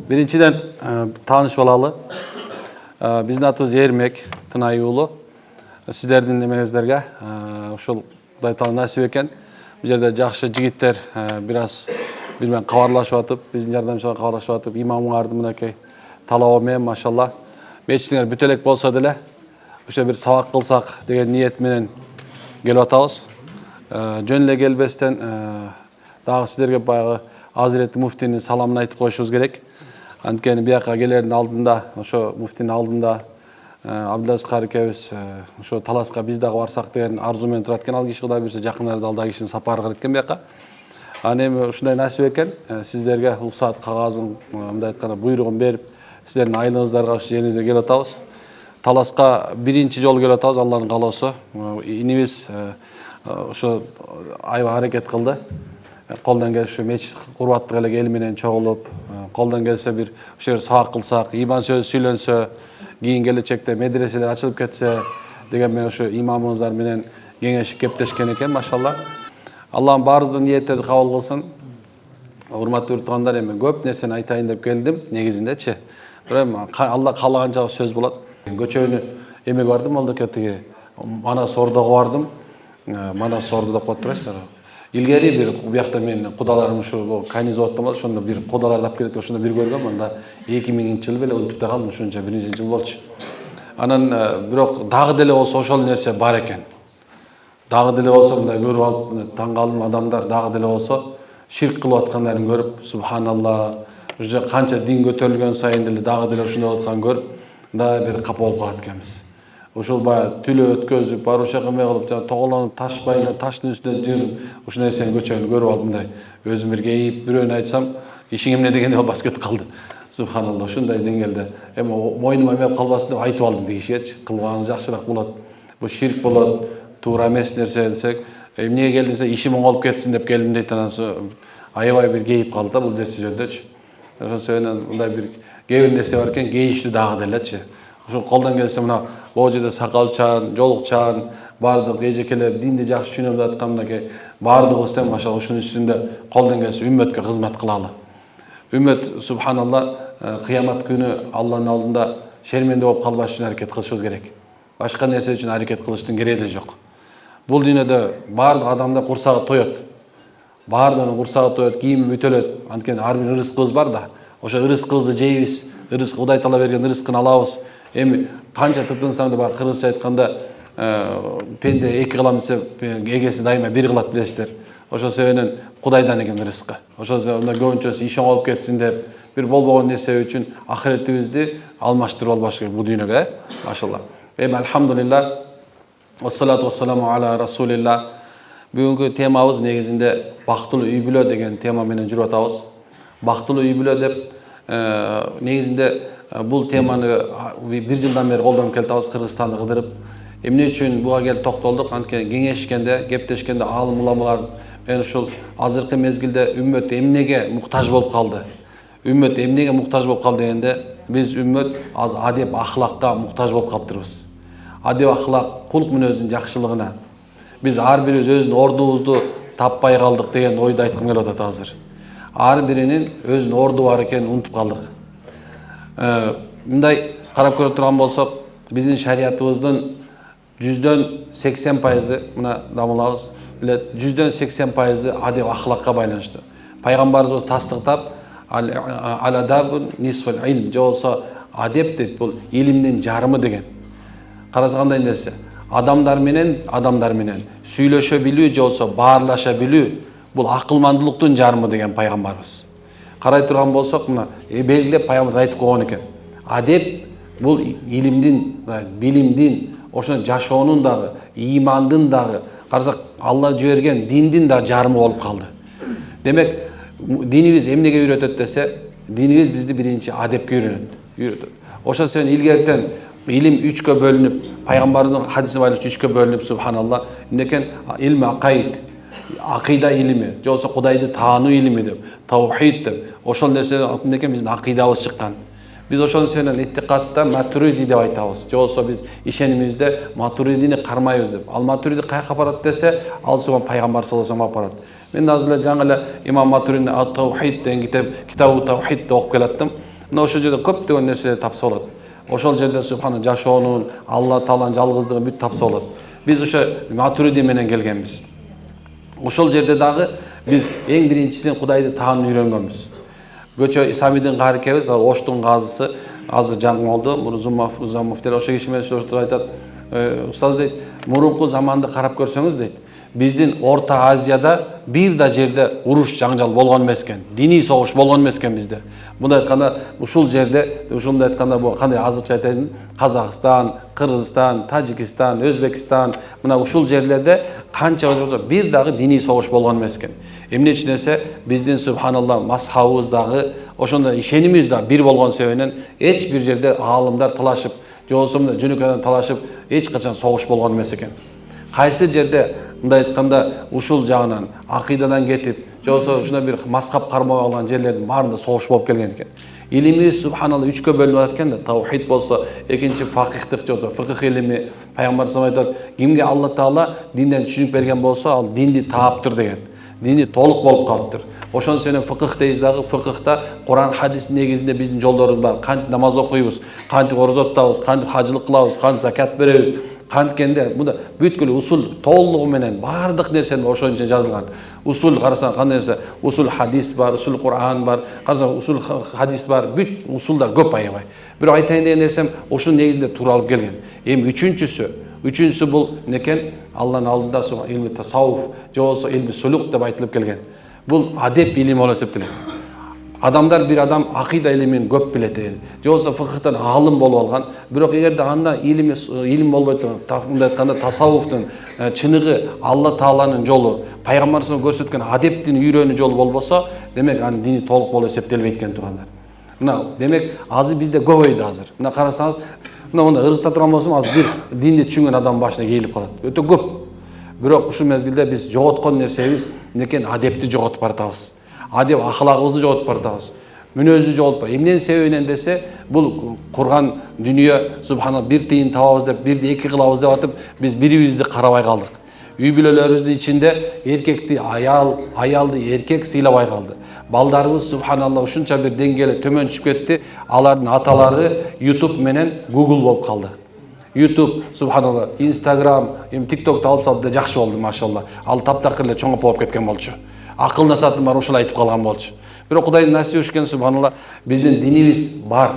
Birinciden tanış olalı. Bizin atımız Ermek Tınay ulu. Sizlerden demenizlerge ошол Кудай таала насип экен. Бул жерде жакшы жигиттер бираз биз менен кабарлашып атып, биздин жардамчылар кабарлашып атып, имамыңарды мынакей талабы менен машалла мечитиңер бүтө элек болсо деле ошо бир сабак кылсак деген ниет менен келип атабыз. Жөн эле келбестен дагы сиздерге баягы Азирети муфтинин саламын айтып коюшубуз керек. Анткени бияка келердин алдында, ошо муфтинин алдында Абдулазиз Карикебиз ошо таласка биз дагы барсак деген арзу менен турат экен. Ал киши Кудай буйрса жакын арада ал кишинин сапары кылат экен бияка. Аны эми ушундай насип экен. Сиздерге уруксат кагазын, мындай айтканда буйругун берип, сиздердин айлыгыңыздарга ушу жериңизге келип атабыз. Таласка биринчи жолу келип атабыз, Алланын каалоосу. Инибиз ошо аябай аракет кылды. Колдон келсе мечит курбаттык эле эл менен чогулуп, колдон келсе бир ошо жерде сабак кылсак, иман сөзү сүйлөнсө, кийин келечекте медреселер ачылып кетсе деген мен ошо имамыңыздар менен кеңешип кептешкен экен, машалла. Аллахым баарыбыздын ниеттерди кабыл кылсын. Урматтуу туугандар, эми көп нерсени айтайын деп келдим негизиндечи. Бирок Алла каалаганча сөз болот. Көчөнү эмеге бардым, алдаке тиги Манас Ордого бардым. Манас Ордо деп коюп турасыздар. Илгери бир буякта менин кудаларым ушу канизоватта болду, ошондо бир кудаларды алып келет, ошондо бир көргөм, анда 2000-жылы беле унутуп да калдым, ушунча биринчи жыл болчу. Анан бирок дагы деле болсо ошол нерсе бар экен. Дагы деле болсо мындай көрүп алып таң калдым, адамдар дагы деле болсо ширк кылып аткандарын көрүп, субханалла, уже канча дин көтөрүлгөн сайын деле дагы деле ушундай болуп атканын көрүп, да бир капа болуп калат экенбиз. Ошол баягы түлө өткөзүп, баруша кылмай кылып, жана тоголонуп, таш байына, таштын үстүнө жүрүп, ушул нерсени көчөнү көрүп алып, мындай өзүм бир кейип, бирөөнө айтсам, ишиң эмне дегенде бас кетип калды. Субханалла, ушундай деңгээлде. Эми мойнума эмеп калбасын деп айтып алдым дегишечи, кылганыңыз жакшыраак болот. Бул ширк болот, туура эмес нерсе десек, эмнеге келдиң десе, ишим оңолуп кетсин деп келдим дейт, анан аябай бир кейип калды да бул нерсе жөнүндөчү. Ошон мындай бир кээ бир нерсе бар экен, кейиштүү дагы делечи. Ошол колдон келсе мына могу жерде сакалчан, жолукчан, баардык эжекелер динди жакшы түшүнүп аткан мынакей баардыгыбыз тең машалла ушунун үстүндө колдон келсе үммөткө кызмат кылалы. Үммөт субханалла кыямат күнү Алланын алдында шерменде болуп калбаш үчүн аракет кылышыбыз керек. Башка нерсе үчүн аракет кылыштын кереги жок. Бул дүйнөдө баардык адамда курсагы тоет. Баардыгынын курсагы тоет, кийими бүтөлөт. Анткени ар бир ырыскыбыз бар да. Ошо ырыскыбызды жейбиз, ырыскы Кудай таала берген ырыскын алабыз. Эми канча тытынсаң да бар кыргызча айтканда пенде эки кылам десе эгеси дайыма бир кылат билесиздер. Ошол себептен Кудайдан экен рызкы. Ошол себептен көбүнчөсү иш оңолуп кетсин деп бир болбогон нерсе үчүн ахиретибизди алмаштырып албаш керек бул дүйнөгө, машалла. Эми алхамдулилла, вассалату вассаламу аля расулилла. Бүгүнкү темабыз негизинде бактылуу үй бүлө деген тема менен жүрүп атабыз. Бактылуу үй бүлө деп негизинде бул теманы бир жылдан бери колдонуп келатабыз, Кыргызстанды кыдырып. Эмне үчүн буга келип токтолдук? Анткени кеңешкенде, кептешкенде алым уламалар мен ушул азыркы мезгилде үммөт эмнеге муктаж болуп калды? Үммөт эмнеге муктаж болуп калды дегенде, биз үммөт аз адеп ахлакка муктаж болуп калыптырбыз. Адеп ахлак, кулк мүнөздүн жакшылыгына. Биз ар бирибиз өзүнүн ордубузду таппай калдык деген ойду айткым келип атат азыр. Ар биринин өзүнүн орду бар экенин унутуп калдык. Мындай карап көрүп турган болсок, биздин шариятыбыздын 80% мына дамылабыз билет, 80% адеп ахлакка байланыштуу. Пайгамбарыбыз тастыктап, ал-адабун нисфул илм, же болсо адеп дейт, бул илимдин жарымы деген. Караса кандай нерсе? Адамдар менен сүйлөшө билүү, же болсо баарлаша билүү, бул акылмандуулуктун жарымы деген пайгамбарыбыз. Карай турган болсок, мына белгилеп пайгамбарыбыз айтып койгон экен. Адеп бул илимдин, билимдин, ошон жашоонун дагы, имандын дагы, карасак Алла жиберген диндин да жарымы болуп калды. Демек, динибиз эмнеге үйрөтөт десе, динибиз бизди биринчи адепке үйрөтөт. Ошол себептен илгертен илим 3кө бөлүнүп, пайгамбарыбыздын хадиси бар 3кө бөлүнүп, субханалла, эмнекен илм акайд, акыйда илими, же болсо Кудайды таануу илими деп, таухид деп, ошол нерседен эмнекен биздин акыйдабыз чыккан. Биз ошол сенен иттикатта матуриди деп айтабыз. Же болсо биз ишенимизде матуридини кармайбыз деп. Ал матуриди каяка апарат десе, ал согон пайгамбар саллаллаху алейхи ва саллям апарат. Мен азыр эле жаңы эле имам Матурини ат-Таухид деген китабы Таухидти окуп келаттым. Мына ошол жерде көптөгөн нерселер тапса болот. Ошол жерде субхана жашоонун, Алла Тааланын жалгыздыгын бүт тапса болот. Биз ошо Матуриди менен келгенбиз. Ошол жерде дагы биз эң биринчисин Кудайды таанууну үйрөнгөнбүз. Көчө Исамидин кары экебиз, Оштун казысы азыр жаңы болду. Мурзамовтер ошо киши менен сөздөр айтат. Устаз дейт, мурунку заманды карап көрсөңүз дейт, биздин Орта Азияда бир да жерде уруш жаңжал болгон эмес экен, диний согуш болгон эмес экен бизде. Мындай айтканда ушул жерде, ушундай айтканда бул кандай азырча айтайын, Казакстан, Кыргызстан, Тажикстан, Өзбекстан, мына ушул жерлерде канча бир дагы диний согуш болгон эмес экен. Эмне үчүн десе, биздин субханалла мазхабыбыз дагы ошондой ишенимибиз да бир болгон себебинен эч бир жерде аалымдар талашып, же болбосо жөнөкөйдөн талашып эч качан согуш болгон эмес экен. Кайсы жерде мындай айтканда ушул жагынан акыйдадан кетип, же болбосо ушундай бир мазхаб кармап алган жерлердин баарында согуш болуп келген экен. Илимибиз субханалла 3кө бөлүнүп атат экен да, таухид болсо, экинчи факихтык же болсо фикх илими. Пайгамбар саллаллаху алейхи айтат, кимге Алла Таала динден түшүнүк берген болсо, ал динди тааптыр деген. Дини толук болуп калыптыр. Ошон сенен фикх дейбиз дагы, фикхта Куран хадис негизинде биздин жолдорубуз бар. Кантип намаз окуйбуз, кантип орозо тутабыз, кантип хажылык кылабыз, кантип закат беребиз. Канткенде мында бүткүл усул толугу менен бардык нерсени ошончо жазылган. Усул карасаң кандай нерсе, усул хадис бар, усул Куран бар, карасаң усул хадис бар, бүт усулдар көп аябай. Бирок айтайын деген нерсем ошонун негизинде тууралып келген. Эми үчүнчүсү бул некен? Алланын алдында илми тасаввуф, же болбосо илми сулук деп айтылып келген. Бул адеп илими болуп эсептелет. Адамдар бир адам акыйда илимин көп билет, же болбосо фикхтан аалым болуп алган. Бирок эгерде анда илим болбой турган, мындай айтканда тасаввуфтун чыныгы Алла Тааланын жолу, пайгамбарыбыз көрсөткөн адептин үйрөнүү жолу болбосо, демек анын дини толук болуп эсептелбейт экен туугандар. Мына демек азыр бизде көбөйдү азыр. Мына карасаңыз, мына ыргыта турган болсом азыр бир динди түшүнгөн адам башына келип калат. Өтө көп. Бирок ушул мезгилде биз жоготкон нерсебиз некен? Адепти жоготуп баратабыз. Адеп ахлагыбызды жоготуп баратабыз. Мүнөздү жоготуп баратабыз. Эмнен себебинен десе, бул курган дүйнө субханалла бир тыйын табабыз деп, бирди эки кылабыз деп атып, биз бири-бирибизди карабай калдык. Үй бүлөлөрүбүздүн ичинде эркекти аял, аялды эркек сыйлабай калды. Балдарыбыз субханалла ушунча бир деңгээле төмөн түшүп кетти. Алардын аталары YouTube менен Google болуп калды. YouTube, субханалла, Instagram, TikTok'та алып салды да жакшы болду, машалла. Ал таптакыр эле чоңоп болуп кеткен болчу. Акыл насаатын бар ошол айтып калган болчу. Бирок Кудайдын насиби ушкен субханалла, биздин динибиз бар.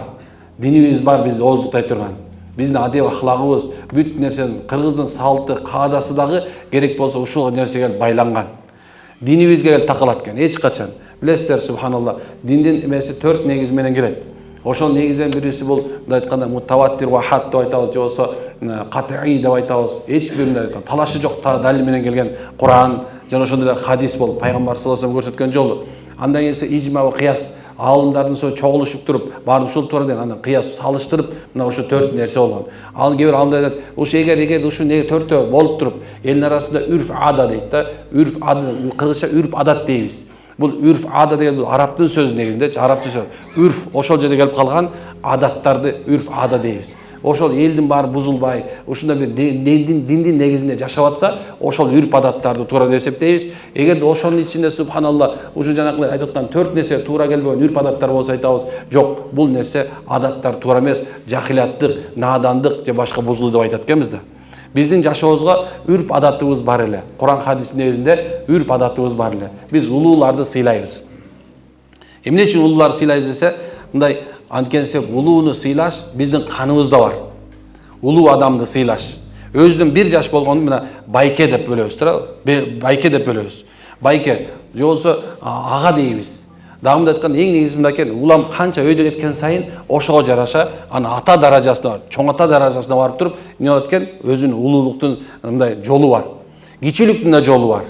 Динибиз бар, биз ооздуктай турган. Биздин адеп ахлагыбыз, бүт нерсенин кыргыздын салты, каадасы дагы керек болсо ушул нерсеге байланган. Динибизге келип такалат экен, эч качан. Билесиздер, субханалла, диндин эмеси 4 негиз менен келет. Ошол негизден бириси бул мындай айтканда мутаваттир ва хат деп айтабыз, же болсо катъи деп айтабыз. Эч бир мындай талашы жок далил менен келген Куран жана ошондой эле хадис болуп, пайгамбар саллаллаху алейхи вассалам көрсөткөн жолу. Андан кийин ижма ва кыяс, аалымдардын соң чогулушуп туруп, баары ушул туура деген андан кыяс салыштырып, мына ушу 4 нерсе болгон. Ал кээ бир аалымдар айтат, ушу эгер ушу не 4төө болуп туруп, элдин арасында үрф ада дейт да, үрф ада, кыргызча үрф адат дейбиз. Бул үрф ада деген бул арабтын сөзү негизинде, арабча сөз. Үрф ошол жерде келип калган адаттарды үрф ада дейбиз. Ошол элдин баары бузулбай, ушундай бир диндин негизинде жашап атса, ошол үрп адаттарды туура деп эсептейбиз. Эгерде ошонун ичинде субханалла, ушу жанагы айтып аткан 4 нерсе туура келбеген үрп адаттар болсо айтабыз, жок, бул нерсе адаттар туура эмес, жахилаттык, наадандык же башка бузулуу деп айтат экенбиз да. Биздин жашообузга үрп адатыбыз бар эле. Куран хадистин негизинде үрп адатыбыз бар эле. Биз улууларды сыйлайбыз. Эмне үчүн улууларды сыйлайбыз десе, мындай анткенсе улууну сыйлаш биздин каныбызда бар. Улуу адамды сыйлаш. Өзүнүн 1 жаш болгону мына байке деп бөлөбүз, туура? Байке деп бөлөбүз. Байке, же болсо ага дейбиз. Дагы айткан эң негизги мындай экен, улам канча өйдө кеткен сайын ошого жараша аны ата даражасына, чоң ата даражасына барып туруп, эмне болот экен? Өзүнүн улуулуктун мындай жолу бар. Кичүүлүктүн да жолу бар.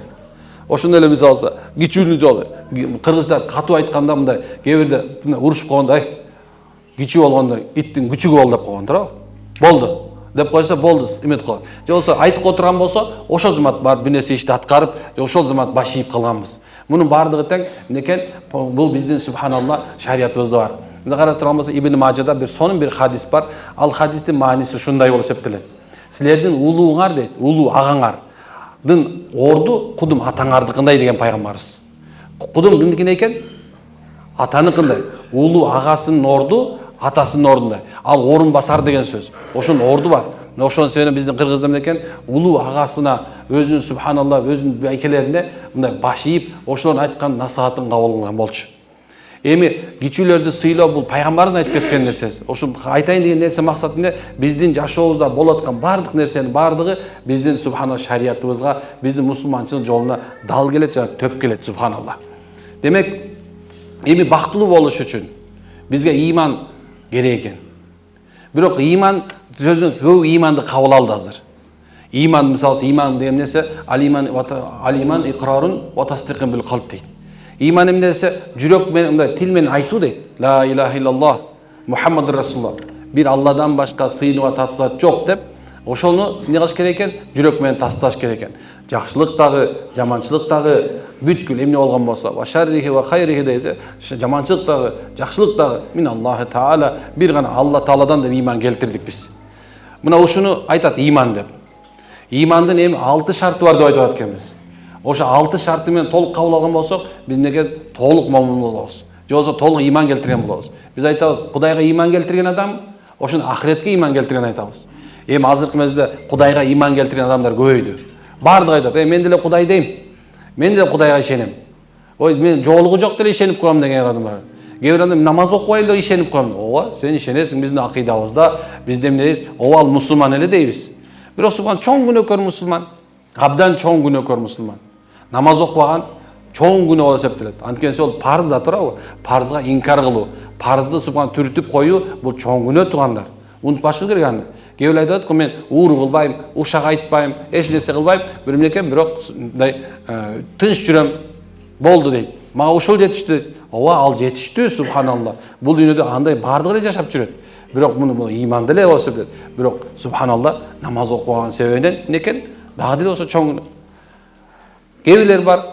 Ошондой эле мисалы алса, кичүүнүн жолу. Кыргыздар катуу айтканда мындай кээ бирде урушуп койгондо, кичүү болгондо иттин күчүгү бол деп койгон, туурабы? Болду деп койсо болду, эметип калат. Же болсо айтып отурган болсо, ошол замат бар бир нерсе ишти аткарып, ошол замат баш ийип калганбыз. Мунун бардыгы тең некен? Бул биздин субханалла шариятыбызда бар. Мында карап турган болсо Ибн Мажада бир хадис бар. Ал хадистин мааниси ушундай болуп эсептелет. Силердин улууңар дейт, улуу агаңар орду кудум атаңардыкындай деген пайгамбарыбыз. Кудум кимдикине экен? Атаныкындай. Улуу агасынын орду атасынын ордундай. Ал орун басар деген сөз. Ошонун орду бар. Ошон себептен биздин кыргыздар экен улуу агасына өзүнүн субханалла өзүнүн байкелерине мындай баш ийип ошолордун айткан насаатын кабыл кылган болчу. Эми кичүүлөрдү сыйлоо бул пайгамбардын айтып кеткен нерсеси. Ошо айтайын деген нерсе максат эмне? Биздин жашообузда болуп аткан бардык нерсенин бардыгы биздин субханалла шариятыбызга, биздин мусулманчылык жолуна дал келет жана төп келет субханалла. Демек, эми бактылуу болуш үчүн бизге ыйман керек экен. Бирок ыйман сөздөн көп ыйманды кабыл алды азыр. Ыйман мисалы ыйман деген нерсе алиман иqrarun ва тасдиқун бил қалб дейт. Ыйман эмне десе жүрөк менен мындай тил менен айтуу дейт. Ла илаха иллаллах Мухаммадур Расулуллах. Бир Алладан башка сыйынууга татсат жок деп, ошону эмне кылыш керек экен? Жүрөк менен тасташ керек экен. Жакшылык дагы, жаманчылык дагы бүткүл эмне болгон болсо, ва шаррихи ва хайрихи десе, жаманчылык дагы, жакшылык дагы мин Аллаху таала, бир гана Алла Тааладан деп ыйман келтирдик биз. Мына ушуну айтат ыйман деп. Ыймандын эми 6 шарты бар деп айтып атканбыз. Ошо 6 шарты менен толук кабыл алган болсок, биз неге толук момун болобуз. Же болбосо толук ыйман келтирген болобуз. Биз айтабыз, Кудайга ыйман келтирген адам, ошону ахиретке ыйман келтирген айтабыз. Эми азыркы мезгилде Кудайга ыйман келтирген адамдар көбөйдү. Бардыгы айтат, мен деле Кудай дейм. Мен деле Кудайга ишенем. Ой, мен жоолугу жок деле ишенип коем деген адам бар. Кээ бир адам намаз окубай эле ишенип коем. Ооба, сен ишенесиң биздин акыйдабызда, бизде эмнебиз? Ооба, ал мусулман эле дейбиз. Бирок субхан чоң күнөөкөр мусулман. Абдан чоң күнөөкөр мусулман. Намаз окубаган чоң күнөө болуп эсептелет. Анткени ол парыз да турабы? Парызга инкар кылуу, парызды субхан түртүп коюу бул чоң күнөө тугандар. Унутпашыбыз керек аны. Кээ бир айтат, мен ууру кылбайм, ушак айтпайм, эч нерсе кылбайм, бирок мындай тынч жүрөм. Болду дейт. Мага ушул жетиштүү дейт. Ооба, ал жетиштүү субханалла. Бул дүйнөдө андай бардыгы эле жашап жүрөт. Бирок муну ыйманды эле болуп эсептелет. Бирок субханалла намаз окубаган себебинен некен? Дагы деле болсо чоң күнөө. Кээ бирлер бар,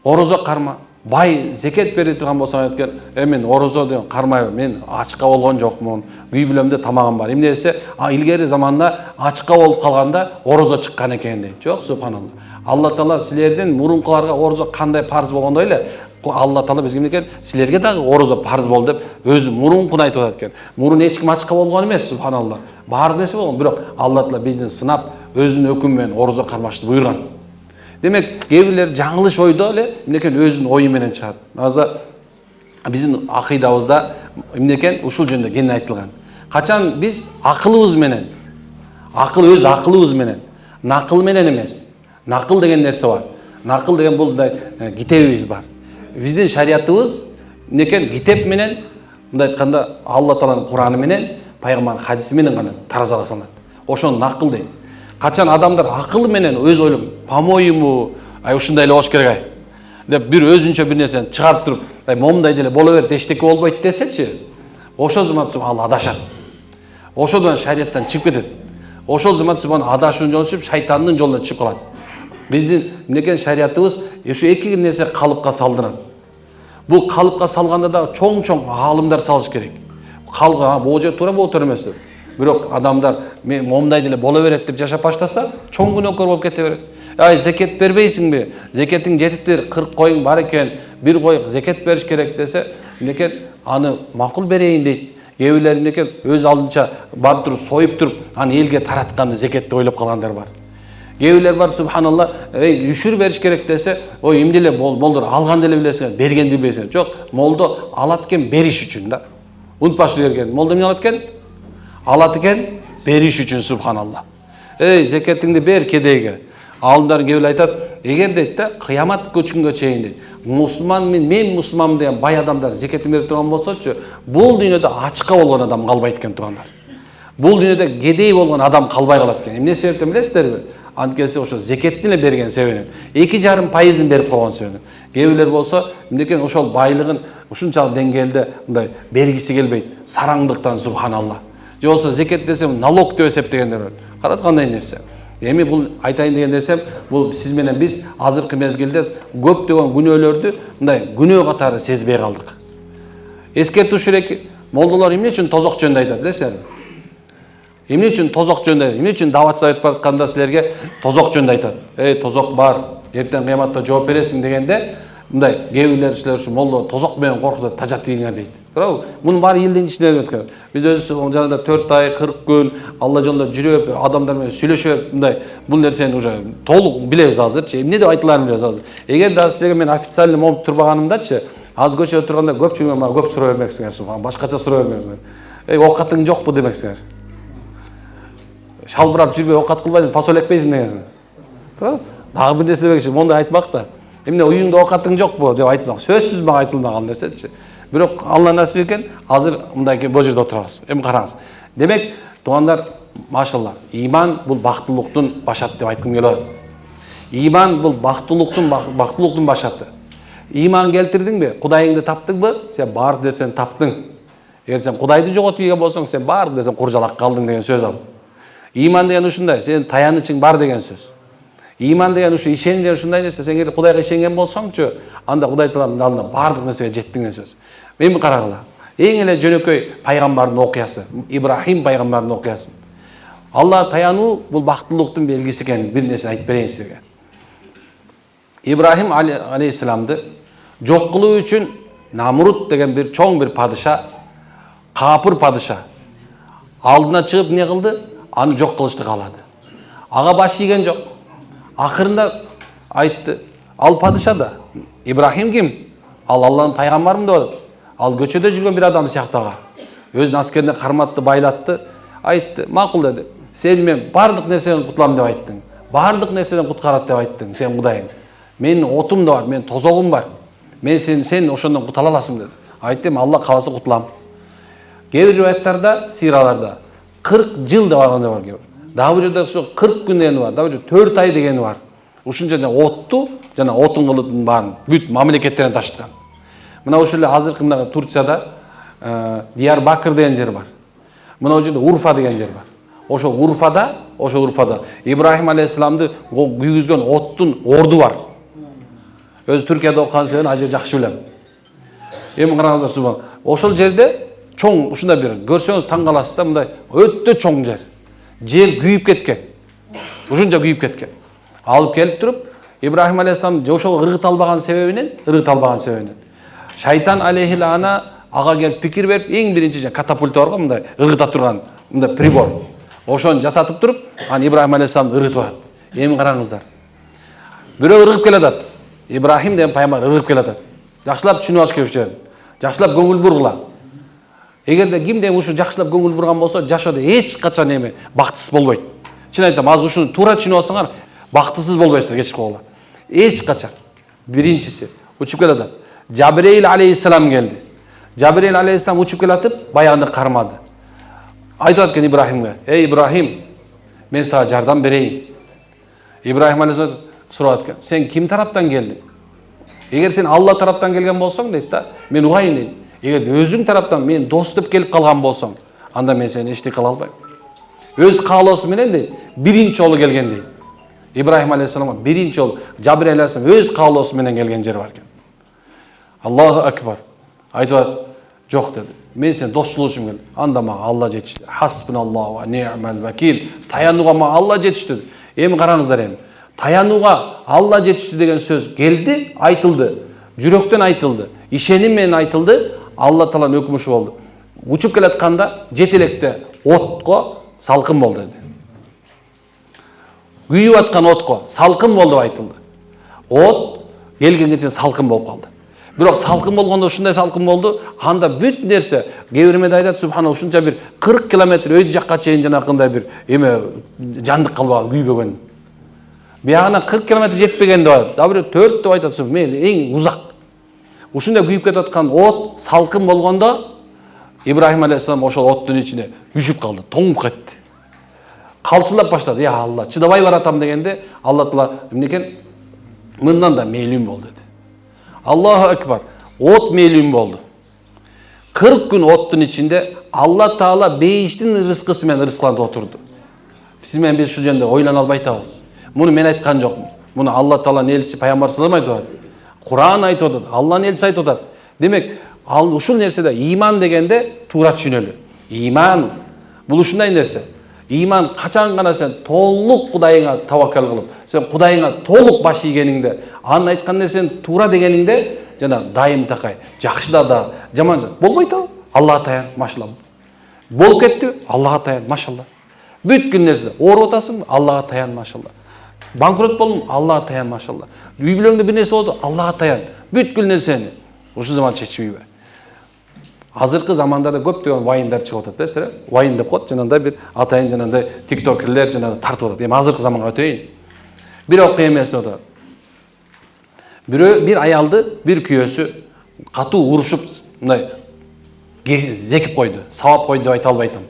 орозо карма. Бай зекет бере турган болсо айткен, мен орозо деген кармайбын, мен ачка болгон жокмун, үй бүлөмдө тамагым бар. Эмне десе, илгери заманда ачка болуп калганда орозо чыккан экен дейт. Жок, субханалла. Алла Таала силердин мурункуларга орозо кандай парыз болгондой эле, Алла Таала бизге эмне экен? Силерге дагы орозо парыз болду деп өзү мурункун айтып атат экен. Мурун эч ким ачка болгон эмес, субханалла. Баары нерсе болгон, бирок Алла Таала биздин сынап өзүнүн өкүмү менен орозо кармашты буйрган. Демек, кээ бирлер жаңылыш ойдо эле эмне экен өзүнүн ою менен чыгат. Азыр биздин акыйдабызда эмне экен? Ушул жөнүндө кең айтылган. Качан биз акылыбыз менен, өз акылыбыз менен, накыл менен эмес. Накыл деген нерсе бар. Накыл деген бул мындай китебибиз бар. Биздин шариятыбыз эмне экен? Китеп менен, мындай айтканда Алла Тааланын Кураны менен, пайгамбардын хадиси менен гана таразага салынат. Ошону накыл дейт. Качан адамдар акылы менен өз ойлоп, по-моему, ушундай эле болуш керек деп бир өзүнчө бир нерсени чыгарып туруп, момундай деле боло берет, эчтеке болбойт десечи, ошол замат субханалла адашат. Ошодон шариаттан чыгып кетет. Ошол замат субханалла адашуунун жолун чыгып, шайтандын жолуна чыгып калат. Биздин эмнекен шариятыбыз ушу эки нерсе калыпка салдырат. Бул калыпка салганда да чоң-чоң аалымдар салыш керек. Калга бул же туура, бул туура эмес. Бирок адамдар мен момундай деле боло берет деп жашап баштаса, чоң күнөөкөр болуп кете берет. Ай, зекет бербейсиңби? Зекетиң жетиптир, 40 коюң бар экен, бир кой зекет бериш керек десе, эмнекен аны макул берейин дейт. Кээ бирлер эмнекен өз алдынча барып туруп союп туруп, аны элге таратканды зекет деп ойлоп калгандар бар. Кээ бирлер бар, субханалла, үшүр бериш керек десе, ой, эмне эле молдор алган деле билесиң, бергенди билбейсиң. Жок, молдо алат экен бериш үчүн да. Унутпашты берген. Молдо эмне алат экен? Алат экен бериш үчүн, субханалла. Зекетиңди бер кедейге. Алымдар кээ айтат, эгер дейт да, кыямат күнгө чейин дейт. Мусулман мен мусулман деген бай адамдар зекетин берип турган болсочу, бул дүйнөдө ачка болгон адам калбайт экен тугандар. Бул дүйнөдө кедей болгон адам калбай калат экен. Эмне себептен билесиздерби? Анткени ошо зекеттин эле берген себебинен, 2,5% берип койгон себебинен. Кээ бирлер болсо, эмнекен ошол байлыгын ушунчалык деңгээлде мындай бергиси келбейт, сараңдыктан, субханалла. Же болсо зекет десем налог деп эсептегендер бар. Караңыз кандай нерсе. Эми бул айтайын деген нерсем, бул сиз менен биз азыркы мезгилде көптөгөн күнөөлөрдү мындай күнөө катары сезбей калдык. Эскертүү керек. Молдолор эмне үчүн тозок жөнүндө айтат, билесиңерби? Эмне үчүн тозок жөнүндө, эмне үчүн даватчы айтып баратканда силерге тозок жөнүндө айтат. Тозок бар, эртең кыяматта жооп бересиң дегенде, мындай кээ бирлер силер ушу молла тозок менен коркутуп тажат дегиңер дейт. Туурабы? Мунун баары элдин ичинде өткөн. Биз өзүбүз жанагындай 4 ай, 40 күн Алла жолунда жүрүп, адамдар менен сүйлөшүп, мындай бул нерсени уже толук билебиз азырчы. Эмне деп айтыларын билебиз азыр. Эгер да силерге мен официально момуп турбаганымдачы, азыр көчөдө турганда көпчүлүгү мага көп суроо бермексиңер, башкача суроо бермексиңер. Оокатың жокпу демексиңер. Шалбырап жүрбөй оокат кылбайсың, фасоль экпейсиң дегенсиң. Туурабы? Дагы бир нерсе демекчи, мондай айтмак да. Эмне уюңда оокатың жокпу деп айтмак. Сөзсүз мага айтылмаган нерсечи. Бирок Алла насип экен, азыр мындай бул жерде отурабыз. Эми караңыз. Демек, туугандар, машалла, иман бул бактылыктын башаты деп айткым келет. Иман бул бактылыктын башаты. Иман келтирдиңби? Кудайыңды таптыңбы? Сен бар нерсени таптың. Эгер сен Кудайды жоготуп ийген болсоң, сен бар нерсени куржалак калдың деген сөз ал. Иман деген ушундай, сен таянычың бар деген сөз. Иман деген ушу ишеним деген ушундай нерсе, сен эгер Кудайга ишенген болсоңчу, анда Кудай Тааланын алдында бардык нерсеге жеттиң деген сөз. Эми карагыла. Эң эле жөнөкөй пайгамбардын окуясы, Ибрахим пайгамбардын окуясы. Алла таянуу бул бактылыктын белгиси экенин бир нерсени айтып берейин сизге. Ибрахим алейхисаламды жок кылуу үчүн Намрут деген бир чоң бир падыша, капыр падыша алдына чыгып не кылды? Аны жок кылышты каалады. Ага баш ийген жок. Акырында айтты, ал падыша да, Ибрахим ким? Ал Алланын пайгамбарымын деп атат. Ал көчөдө жүргөн бир адам сыяктага. Өзүнүн аскерине карматты, байлатты, айтты, макул деди. Сен мен бардык нерседен кутулам деп айттың. Бардык нерседен куткарат деп айттың, сен Кудайың. Менин отум да бар, менин тозогум бар. Мен сен ошондон кутула аласың деди. Айттым, Алла кааласа кутулам. Кээ бир риwayаттарда, сираларда 40 жыл деп алган бар кээ. Дагы бир жерде ошо 40 күн дегени бар, дагы бир 4 ай дегени бар. Ушунча жана отту, жана отун кылытын баарын бүт мамлекеттерин ташыткан. Мына ошол эле азыркы мына Турцияда Диярбакыр деген жер бар. Мына ошол жерде Урфа деген жер бар. Ошол Урфада Ибрахим алейхисаламды күйгүзгөн оттун орду бар. Өз Түркияда окуган себебин ажы жакшы билем. Эми караңыздар, субхан. Ошол жерде чоң, ушундай бир көрсөңүз таң каласыз да, мындай өтө чоң жер. Жер күйүп кеткен. Ушунча күйүп кеткен. Алып келип туруп, Ибрахим алейхисалам ошого ыргыт албаган себебинен, шайтан алейхилана ага келип пикир берип, эң биринчи катапульта бар го, мындай ыргыта турган, мындай прибор. Ошону жасатып туруп, аны Ибрахим алейхисаламды ыргытып атат. Эми караңыздар. Бирөө ыргып келатат. Ибрахим деген пайгамбар ыргып келатат. Жакшылап түшүнүп алыш керек ушул жерди. Жакшылап көңүл бургула. Эгерде кимде ушу жакшылап көңүл бурган болсо, жашоодо эч качан эми бактысыз болбойт. Чын айтам, азыр ушуну туура түшүнүп алсаңар, бактысыз болбойсуңар кечип калгыла. Эч качан. Биринчиси учуп келатат. Жабирейил алейхиссалам келди. Жабирейил алейхиссалам учуп келатып, баягында кармады. Айтып аткен Ибрахимге: "Эй Ибрахим, мен сага жардам берейин." Ибрахим алейхиссалам сурап аткен: "Сен ким тараптан келдиң?" Эгер сен Алла тараптан келген болсоң, дейт да, мен угайын дейт. Эгер өзүң тараптан мен дос деп келип калган болсоң, анда мен сени эчтеке кыла албайм. Өз каалоосу менен дейт, биринчи жолу келген дейт. Ибрахим алейхиссаламга биринчи жолу Жабирейил алейхиссалам өз каалоосу менен келген жер бар экен. Аллаху акбар. Айтып атат, "Жок" деди. "Мен сен досчулук үчүн келдим. Анда мага Алла жетишти. Хасбуналлаху ва ни'мал вакил. Таянууга мага Алла жетишти." Эми караңыздар эми. Таянууга Алла жетишти деген сөз келди, айтылды. Жүрөктөн айтылды. Ишеним менен айтылды. Алла Тааланын өкмүшү болду. Учуп келатканда жетелекте отко салкын болду деди. Күйүп аткан отко салкын болду айтылды. От келгенге чейин салкын болуп калды. Бирок салкын болгондо ушундай салкын болду, анда бүт нерсе, кээ бир айтат, субхана, ушунча бир 40 километр өйдү жакка чейин жанакындай бир эме жандык калбаган, күйбөгөн. Биягына 40 километр жетпеген деп атат. Дагы бир 4 деп айтат, мен эң узак. Ушундай күйүп кетаткан от салкын болгондо Ибрахим алейхисалам ошол оттун ичине күшүп калды, тоңуп кетти. Калчылап баштады. "Я Алла, чыдабай баратам" дегенде, Алла Таала эмнекен? Мындан да мейлим бол деди. Аллаху акбар. От мейлим болду. 40 күн оттун ичинде Алла Таала бейиштин рызкысы менен рызкыланып отурду. Биз ушул жөнүндө ойлоно албай атабыз. Муну мен айткан жокмун. Муну Алла Тааланын элчиси пайгамбар салам айтып атат. Куран айтып атат, Алланын элчиси айтып атат. Демек, ушул нерседе иман дегенде туура түшүнөлү. Иман бул ушундай нерсе. Иман качан гана сен толук Кудайыңа таваккал кылып, сен Кудайыңа толук баш ийгениңде, анын айткан нерсени туура дегениңде, жана дайым такай, жакшыда да, жаман болбойт ал. Аллага таян, машалла. Болуп кетти, Аллага таян, машалла. Бүткүл нерсе, ооруп атасың, Аллага таян, машалла. Банкрот болдум, Аллага таян, машалла. Үй бүлөңдө бир нерсе болду, Аллага таян. Бүткүл нерсени ушул заман чечпейби. Азыркы замандарда көптөгөн вайындар чыгып атат, билесиздер? Вайын деп коет, жанагындай бир атайын жанагындай тиктокерлер жанагы тартып атат. Эми азыркы заманга өтөйүн. Бир окуя эмес атат. Бир аялды бир күйөөсү катуу урушуп, мындай зекип койду, сабап койду деп айта албайтам.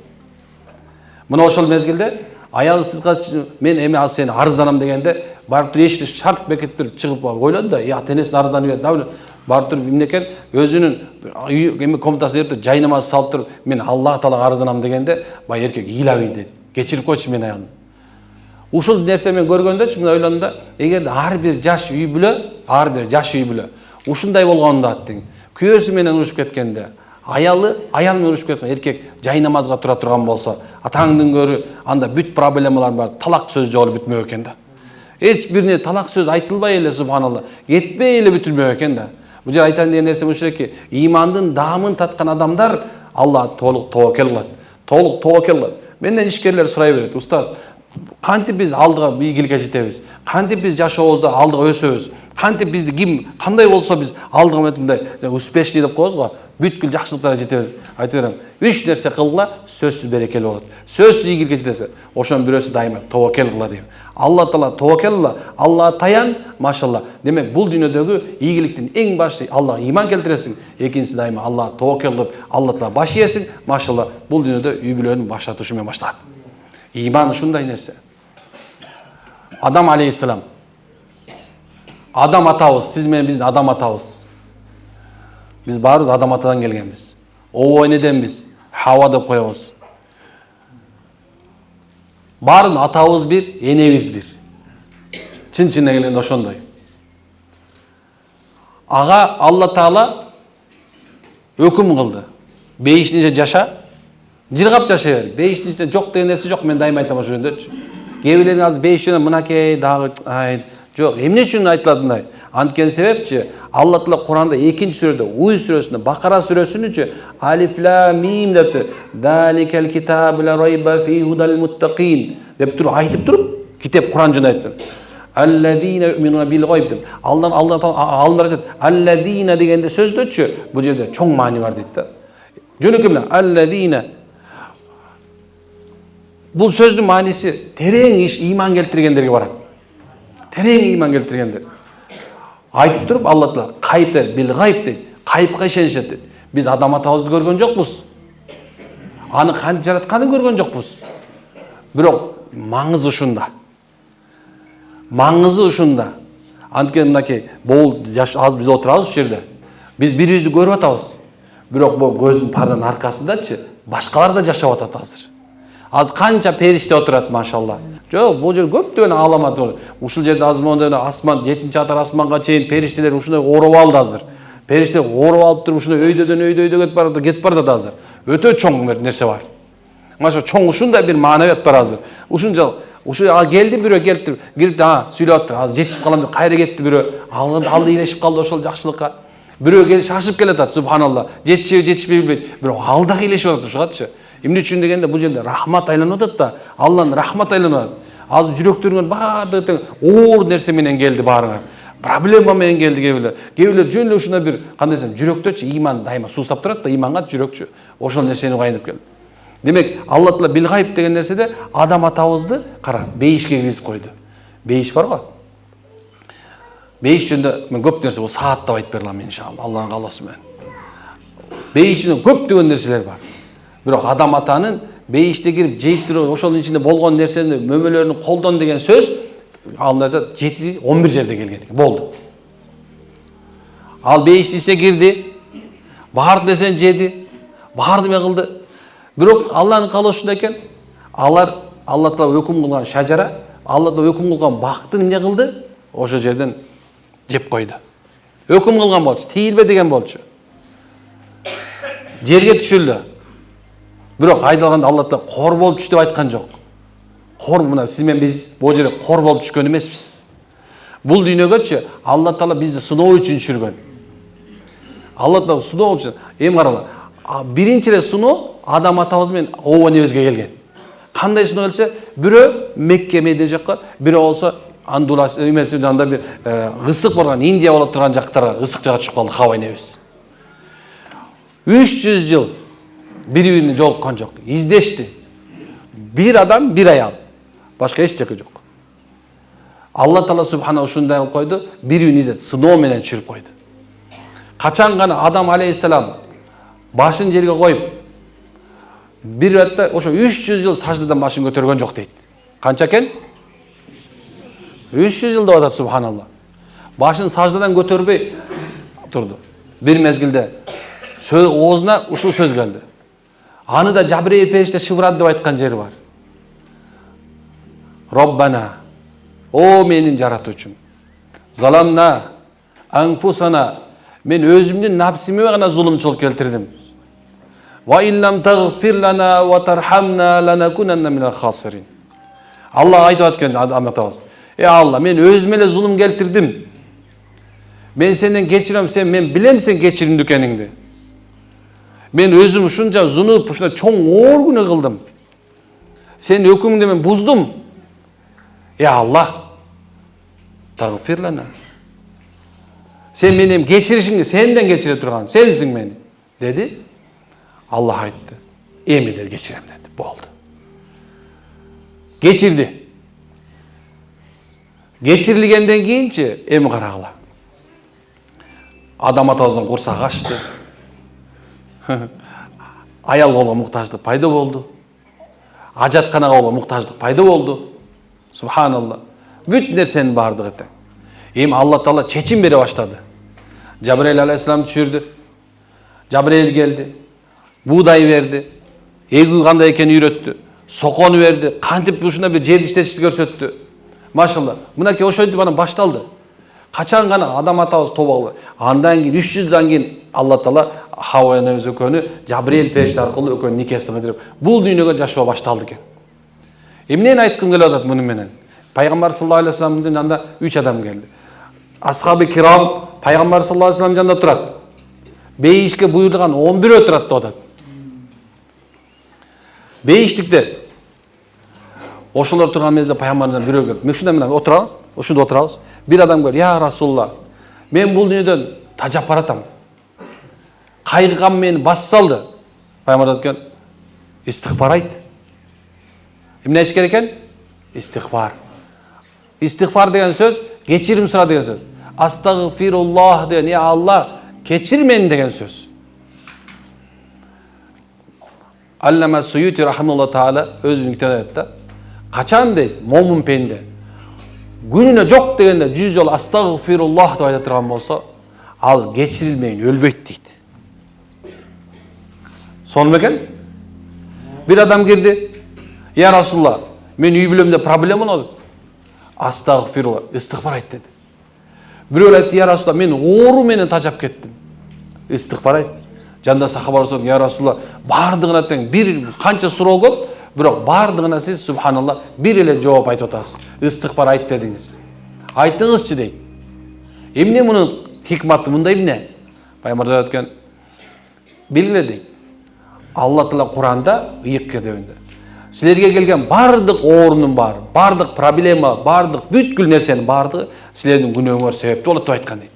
Мына ошол мезгилде аял мен эми аз сени арызданам дегенде барып туруп эшикти шарт бекитип туруп чыгып ойлоду да, ата энесине арызданып берди. Барып туруп эмне экен, өзүнүн эми комнатасына берип жай намаз салып туруп, мен Аллах Таалага арызданам дегенде, бай эркек ыйлабый деди. Кечирип койчу мени аягым. Ушул нерсе мен көргөндө мына ойлондум да, эгерде ар бир жаш үй бүлө, ушундай болгондо аттың, күйөөсү менен урушуп кеткенде, аял менен урушуп кеткен эркек жай намазга тура турган болсо, атаңдын көрү анда бүт проблемалар бар, талак сөз жолу бүтмөк экен да. Эч бир талак сөз айтылбай эле субханалла, кетпей эле бүтүлмөк экен да. Бул жер айтайын деген нерсе ушул эки, имандын даамын таткан адамдар Аллах толук тоокел кылат. Менден ишкерлер сурай берет, устаз, кантип биз алдыга ийгиликке жетебиз? Кантип биз жашообузда алдыга өсөбүз? Кантип бизди ким кандай болсо биз алдыга мындай успешный деп коебуз го, бүткүл жакшылыктарга жетебиз. Айта берем, 3 нерсе кылгыла, сөзсүз берекелүү болот. Сөзсүз ийгиликке жетесиң. Ошонун бирөөсү дайыма тоокел кыла дейм. Алла Таала тоокел кыла, Аллага таян, машалла. Демек, бул дүйнөдөгү ийгиликтин эң башы Аллага иман келтиресиң, экинчиси дайыма Аллага тоокел кылып, Алла Таала баш ийесиң, машалла. Бул дүйнөдө үй бүлөнүн баштатышы менен башталат. Иман ушундай нерсе. Адам алейхиссалам. Адам атабыз, сиз менен биздин адам атабыз. Биз баарыбыз адам атадан келгенбиз. Оо энеденбиз, Хава деп коебуз. Барын атабыз бир, энебиз бир. Чын-чынына келгенде ошондой. Ага Алла Таала өкүм кылды. Бейишинче жаша, жыргап жашай бер. Бейишинче жок деген нерсе жок, мен дайым айтам ошол жөнүндө. Кээ бирлерин азыр бейишинче мынакей дагы жок. Эмне үчүн айтылат мындай? Анткен себепчи Алла Таала Куранда 2-сүрөдө, Уй сүрөсүндө, Бакара сүрөсүнүнчө Алиф Лам Мим дептир. Даликал китабу ла райба фи худал муттакин деп туруп айтып туруп, китеп Куран жөнүндө айтып. Алладина юминуна бил гайб деп. Алдан алдар айтат. Алладина дегенде сөздөчү бул жерде чоң маани бар дейт да. Жөнөкөй менен алладина. Бул сөздүн мааниси терең иман келтиргендерге барат. Терең иман келтиргендер. Айтып туруп Алла Таала кайып дейт, бил гайб дейт. Кайыпка ишенишет дейт. Биз адам атабызды көргөн жокпуз. Аны кантип жаратканын көргөн жокпуз. Бирок маңызы ушунда. Анткени мынакей бул жаш аз биз отурабыз ушул жерде. Биз бирибизди көрүп атабыз. Бирок бул көздүн парданын аркасындачы башкалар да жашап атат азыр. Az kança perişte oturat maşallah. Жоқ, бұл жер көптөгөн аламат бар. Ушул жерде азыр мондай асман, 7-чи атар асманга чейин периштелер ушундай ороп алды азыр. Периштелер ороп алып туруп ушундай өйдөдөн кетип барат азыр. Өтө чоң нерсе бар. Маша чоң ушундай бир маанавият бар азыр. Ушунча келди бирөө кирип сүйлөп атыр. Азыр жетишип калам деп кайра кетти бирөө. Алды илешип калды ошол жакшылыкка. Бирөө келип шашып келатат, субханалла. Жетишпей билбейт. Бирок алда илешип атат ушугачы. Эмне үчүн дегенде бул жерде рахмат айланып атат да, Алланын рахмат айланып атат. Азыр жүрөктөрүңөр баардыгы оор нерсе менен келди баарыңар. Проблема менен келди кээ бирлер жөн эле ушундай бир кандай десем, жүрөктөчү иман дайыма суусап турат да, иманга жүрөкчү. Ошол нерсени угайындап келди. Демек, Алла Таала бил гайб деген нерседе адам атабызды кара, бейишке киргизип койду. Бейиш бар го? Бейиш жөнүндө мен көп нерсе бул сааттап айтып бере алам иншалла, Алланын каалоосу менен. Бейиштин көптөгөн нерселер бар. Бирок адам атанын бейиште кирип жейип туруп ошонун ичинде болгон нерсени мөмөлөрүн колдон деген сөз алында 7-11 жерде келген экен. Болду. Ал бейиштин ичине кирди, баардык нерсени жеди, баардык кылды. Бирок Алланын каалоосунда экен, алар Алла Таала өкүм кылган шажара, Алла Таала өкүм кылган бактын эмне кылды? Ошол жерден жеп койду. Өкүм кылган болчу, тийилбе деген болчу. Жерге түшүрлү. Бирок айдалганда Алла Таала кор болуп түш деп айткан жок. Хор мына сиз менен биз бул жерде хор болуп түшкөн эмеспиз. Бул дүйнөгөчү Алла Таала бизди сыноо үчүн түшүргөн. Алла Таала сыноо үчүн. Эми караңlar. Биринчи эле сыноо Адам атабыз менен Ооба небезге келген. Кандай сыноо келсе, бирөө Мекке Медине жакка, бирөө болсо Андулас эмеси жанда бир ысык болгон Индия болуп турган жактарга ысык жакка чыгып калды Хава небес. 300 жыл бири-бирине жолуккан жок. Издешти. Bir adam, bir ayal. Başka hiç çakı yok. Allah Teala Subhanahu ушундай кылып койду, бири-биrini издет, сыноо менен чүрүп койду. Качан гана Адам алейхиссалам башын жерге коюп, бир ретте ошо 300 жыл саждадан башын көтөргөн жок дейт. Канча экен? 300 жыл деп атат, субханалла. Башын саждадан көтөрбөй турду. Бир мезгилде оозуна ушул сөз келди. Аны да Жабрейил периште шыбырады деп айткан жери бар. Роббана, о менин жаратуучум, заламна, анфусана, мен өзүмдүн напсиме гана зулумчулук келтирдим. Ва иллам тагфир лана ва тархамна ланакунанна минал хасирин. Алла айтып аткан Атабыз. Алла, мен өзүмө эле зулум келтирдим. Мен сенден кечирем, мен билем сен кечиримдүү экениңди. Мен өзүм ушунча зунуп, ушундай чоң оор күнөө кылдым. Сен өкүмүңдү мен буздум. Алла, тагфир лана. Sen benim geçirişimdi, senden geçire turgan, sensin beni, dedi. Allah aytdı. Emidir geçirem dedi. Bu oldu. Geçirdi. Geçirilgenden keyinçe emi karagıla. Adam atabızdan kursağı açtı. Ayal kolga muhtaçlık payda oldu. Ajatkana kolga muhtaçlık payda oldu. Subhanallah. Bütün nersenin bardığı etti. Em Allah Teala çeçim bere başladı. Cebrail aleyhisselam düşürdü. Cebrail geldi. Buğday verdi. Egi kандай ekeni үйrөттü. Sokonu verdi. Kantip uşuna bir jedişteşlik görsöttü. Maşallah. Mınaki o şöyle bana baştaldı. Kaçan gana adam atabız tobalı. Andan keyin 300 жылдан keyin Allah Teala Havva nebes ökönü Cebrail perişte arkылуу ökönü nikesini kıdırıp bul dünyögө жашоо baştaldı eken. Emnen aytkım keliп atат munu menen. Peygamber sallallahu aleyhi ve sellem'in yanında 3 adam geldi. Ashab-ı kiram Peygamber sallallahu aleyhi ve sellem yanında turat. Beyişke buyurulgan 11 oturat da odat. Beyişlikler. Oşular turgan mezde Peygamberden biri geldi. Men şunda menen oturabız. Oşunda oturabız. Bir adam geldi. Ya Rasulullah. Men bul dünyadan tajap baratam. Kaygıgam meni basıp saldı. Peygamber aytkan, istiğfar ayt. Emne aytish керек ekan? İstiğfar. İstiğfar degen söz, geçirim sıra degen söz. Astagfirullah degen, ya Allah, geçir meni degen söz. Allama Suyuti rahimahullah taala özünün kitabında kaçan deydi, momun pende. Gününe jok degende 100 jol astagfirullah dep ayta turgan bolsa, al geçirilmeyin, ölbeyt deydi. Sonum eken? Bir adam girdi. Ya Rasulullah, men uy bulemde problem oldu. Astagfirullah, istiğfar ayt dedi. Biröö aytты, ya Rasulullah, men oğru menen tajap kettim. İstiğfar ayt. Janda sahabalar sordu, ya Rasulullah, bardığına teң bir kança suroo көп, bирок bardığına siz subhanallah bir ele жооп айтып атасыз. İstiğfar ayt dediniz. Aytыңызчы дейт. Эмне мунун hikmati, мындай эмне? Пайгамбар aytkan, белгиле дейт. Allah Teala Kur'an'da ıyık kedevinde. Sizlerge kelgen bardıq oorunun bar, bardıq problema, bardıq бүткүл нерсенин бардыгы sizlerдің günөөңөр себепти болот деп айткан дейт.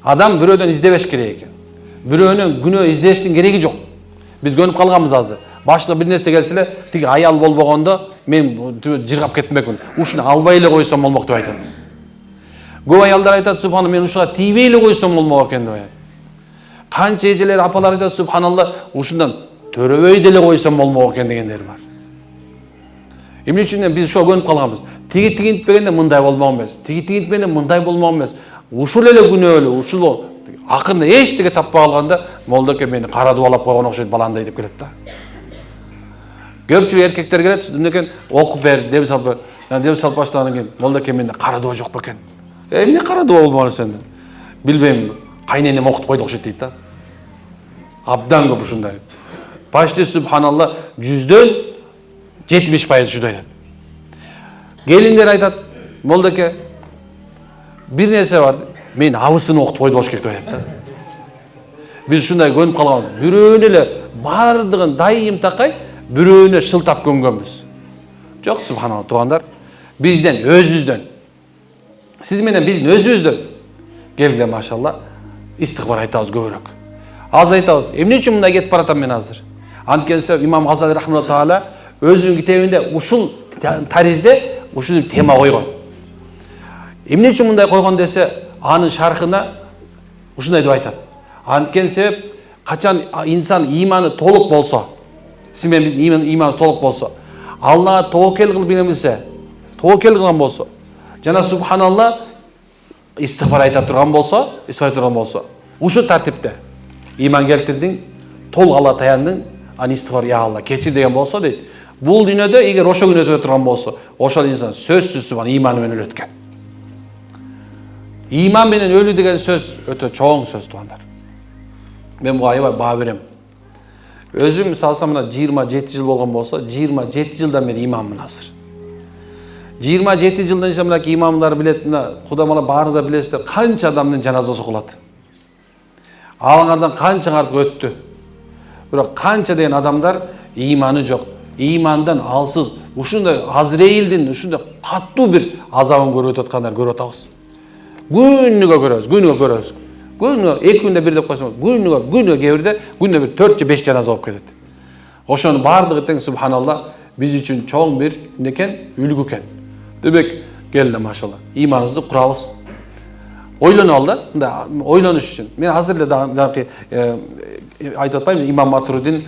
Адам бирөөдөн издебеш керек экен. Бирөөнүн күнөө издештин кереги жок. Биз көнүп калганбыз азыр. Башка бир нерсе келсе эле, тиги аял болбогондо мен жыргап кетмекмин. Ушуну албай эле койсом болмок деп айтат. Көп аялдар айтат, субханалла, мен ушуга тийбей эле койсом болмок экен деп айтат. Канча эжелер, апалар айтат, субханалла, ушундан төрөбөй деле койсом болмок экен дегендер бар. Эмне үчүн биз ошо көнүп калганбыз. Тиги тигинтпегенде мындай болмок эмес. Тиги тигинтпегенде мындай болмок эмес. Ушул эле күнөөлүү, ушул акырында эчтеке таппай калганда, молдоке мени кара дубалап койгон окшойт баландай деп келет да. Көпчүлүк эркектер келет, эмнекен окуп бер, деп салып, деп салып баштагандан кийин молдоке менде кара дуба жок бекен. Эмне кара дуба болмок сенден? Билбейм, кайненем окутуп койду окшойт дейт да. Абдан көп ушундай. Почти субханалла 100дөн 70% ушундай айтат. Келиндер айтат, молдеке, бир нерсе бар, мен абысын окутуп койду болуш керек деп айтат да. Биз ушундай көнүп калганбыз. Бирөөнө эле бардыгын дайым такай, бирөөнө шылтап көнгөнбүз. Жок, субханалла, туугандар, бизден өзүбүздөн, сиз менен биздин өзүбүздөн келгиле, машалла, истигфар айтабыз көбүрөөк. Аз айтабыз. Эмне үчүн мындай кетип баратам мен азыр? Анткени Имам Газали рахматуллаху таала өзүнүн китебинде ушул таризде ушул тема койгон. Эмне үчүн мындай койгон десе, анын шархына ушундай деп айтат. Анткени себеп, качан инсан иманы толук болсо, сиз менен биздин иманыбыз толук болсо, Аллага тоокел кылып билсе, тоокел кылган болсо, жана субханалла истигфар айта турган болсо, ушул тартипте иман келтирдиң, толук Алла таяндың, аны истигфар, я Алла, кечир деген болсо дейт. Бул дүйнөдө эгер ошо күнү өтө турган болсо, ошол инсан сөзсүз иманы менен өлөт экен. Иман менен өлүү деген сөз өтө чоң сөз, туугандар. Мен буга аябай баа берем. Өзүм салсам мына 27 жыл болгон болсо, 27 жылдан бери имаммын азыр. 27 жылдан ишte мына имамдар билет, мына кудамалар баарыңыздар билесиздер, канча адамдын жаназасы окулат. Алыңардан канча артык өттү. Бирок канча деген адамдар иманы жок, имандан алсыз, ушундай Азраилдин ушундай каттуу бир азабын көрүп аткандар көрүп атабыз. Күнүгө көрөбүз. Күнүгө 2 күндө бир деп койсоң, күнүгө кээ күндө бир 4 же 5 жаназа болуп кетет. Ошонун баардыгы тең субханалла биз үчүн чоң бир некен, үлгү экен. Демек, келди машалла, иманыбызды курабыз. Ойлонолу да, мындай ойлонуш үчүн. Мен азыр эле дагы айтып атпаймынбы, Имам Матуридин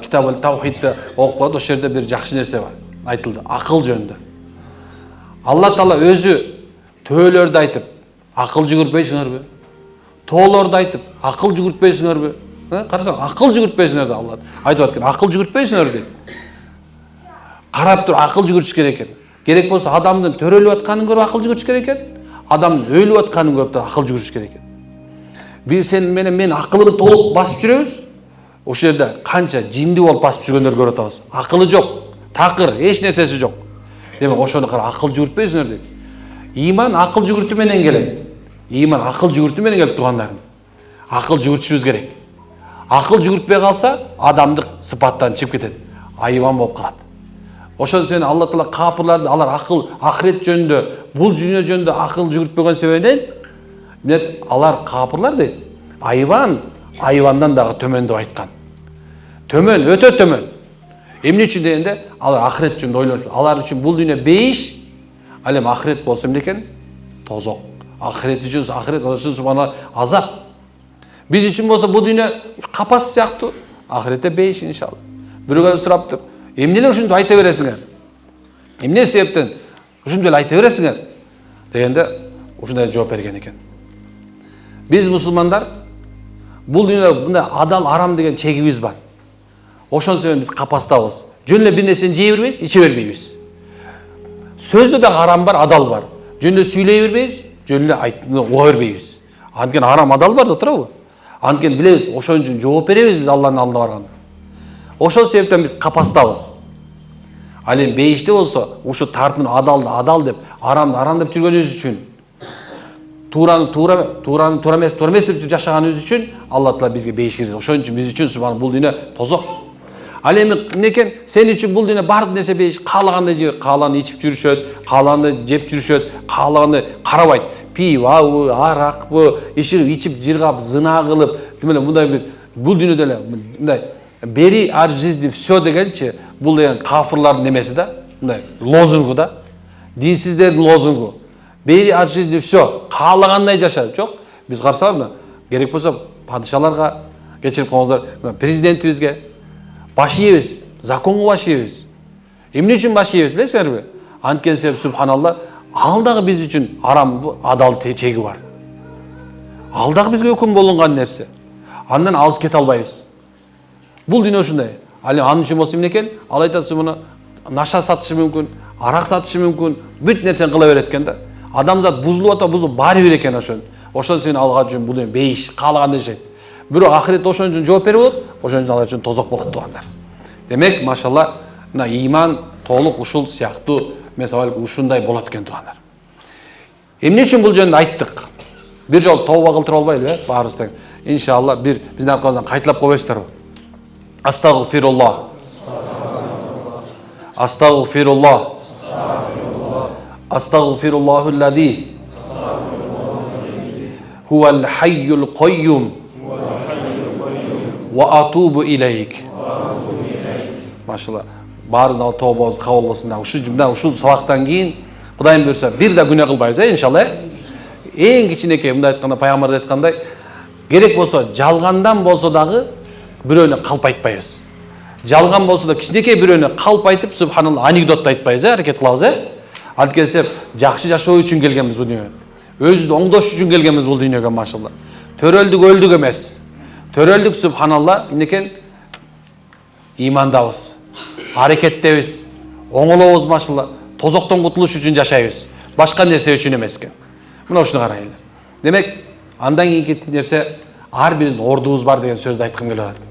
Китабул Таухидти окуп коет, ошол жерде бир жакшы нерсе бар, айтылды, акыл жөнүндө. Алла Таала өзү төөлөрдү айтып, акыл жүгүртпөйсүңөрбү? Тоолорду айтып, акыл жүгүртпөйсүңөрбү? Карасаң, акыл жүгүртпөйсүңөр да Алла айтып аткан, акыл жүгүртпөйсүңөр дейт. Карап туруп акыл жүгүртүш керек экен. Керек болсо адамдын төрөлүп атканын көрүп акыл жүгүртүш керек экен. Адамдын өлүп атканын көрүп да акыл жүгүртүш керек экен. Биз сен менен мен акылыбызды толук басып жүрөбүз. Ошол жерде канча жинди болуп басып жүргөндөрдү көрүп атабыз. Акылы жок, такыр, эч нерсеси жок. Демек ошону кара акыл жүгүртпөйсүңөр дейт. Иман акыл жүгүртүү менен келет. Иман акыл жүгүртүү менен келип тургандар. Акыл жүгүртүшүбүз керек. Акыл жүгүртпөй калса, адамдык сыпаттан чыгып кетет. Айван болуп калат. Ошон сен Алла Таала капырларды, алар акыл, ахирет жөнүндө, бул дүйнө жөнүндө акыл жүгүртпөгөн себебинен, эмне алар капырлар дейт. Айвандан дагы төмөн деп айткан. Төмөн, өтө төмөн. Эмне үчүн дегенде, алар ахирет жөнүндө ойлонуш. Алар үчүн бул дүйнө бейиш, ал эми ахирет болсо эмне экен? Тозок. Ахирет үчүн, ахирет үчүн субхана азап. Биз үчүн болсо бул дүйнө капас сыяктуу, ахиретте бейиш иншалла. Бирөөгө сураптыр. Эмне эле ушинтип айта бересиңер? Эмне себептен ушинтип эле айта бересиңер? Дегенде ушундай жооп берген экен. Биз мусулмандар бул дүйнөдө мындай адал арам деген чегибиз бар. Ошон себептен биз капастабыз. Жөн эле бир нерсени жей бербейбиз, иче бербейбиз. Сөздө да арам бар, адал бар. Жөн эле сүйлөй бербейбиз, жөн эле уга бербейбиз. Анткени арам адал бар да турабы? Анткени билебиз, ошон үчүн жооп беребиз биз Алланын алдына барганда. Ошол себептен биз капастабыз. Ал эми бейиште болсо, ушу тартын адалды адал деп, арамды арам деп жүргөнүбүз үчүн, туураны туура эмес деп жашаганыбыз үчүн Алла Таала бизге бейиш киргизет. Ошон үчүн биз үчүн субхан бул дүйнө тозок. Ал эми эмнекен? Сен үчүн бул дүйнө бардык нерсе бейиш, каалагандай жеп, каалаганды ичип жүрүшөт, каалаганды жеп жүрүшөт, каалаганды карабайт. Пивабы, аракпы, ичип жыргап, зына кылып, мындай бир бул дүйнөдө эле мындай бери от жизни все дегенчи, бул деген кафырлардын немеси да, мындай лозунгу да. Динсиздердин лозунгу. Бери от жизни все, каалагандай жаша. Жок, биз карасаңыз, керек болсо падышаларга, кечирип коюңуздар, президентибизге баш ийебиз, законго баш ийебиз. Эмне үчүн баш ийебиз билесиңерби? Анткени себеп субханалла, ал дагы биз үчүн арам, адал чеги бар. Ал дагы бизге өкүм болгон нерсе. Андан алыс кете албайбыз. Бул дүйнө ушундай. Ал анын үчүн болсо эмне экен? Ал айтат, муну наша сатышы мүмкүн, арак сатышы мүмкүн, бүт нерсени кыла берет экен да. Адамзат бузулуп атат, бузулуп баары бир экен ошон. Ошон сен алга үчүн бул бейиш, каалагандай жашайт. Бирок ахирет ошон үчүн жооп берип болот, ошон үчүн алар үчүн тозок болот туугандар. Демек, машалла, Мына иман толук ушул сыяктуу месабалык ушундай болот экен туугандар. Эмне үчүн бул жөнүндө айттык? Бир жолу тооба кылтырып албайлыбы? Баарыбыз тең. Иншалла бир биздин аркабыздан кайталап койбойсуздарбы? Астагфируллах. Астагфируллах. Астагфируллахуллази хувал хайюл койюм ва атубу илейк. Машалла. Баарыбыздын тообабыз кабыл болсун. Ушул сабактан кийин Кудайым буйрса бир да күнөө кылбайбыз, иншалла. Эң кичинекей мындай айтканда пайгамбар айткандай, керек болсо жалгандан болсо дагы бирөөнү калп айтпайбыз. Жалган болсо да кичинекей бирөөнү калп айтып, субханалла, анекдот айтпайбыз, аракет кылабыз, Анткени жакшы жашоо үчүн келгенбиз бул дүйнөгө. Өзүбүздү оңдош үчүн келгенбиз бул дүйнөгө, машалла. Төрөлдүк, өлдүк эмес. Төрөлдүк, субханалла, эмнекен? Имандабыз, аракеттебиз, оңолобуз, машалла. Тозоктон кутулуш үчүн жашайбыз. Башка нерсе үчүн эмес экен. Мына ушуну карайлы. Демек, андан кийинки нерсе ар бириздин ордубуз бар деген сөздү айткым келип атат.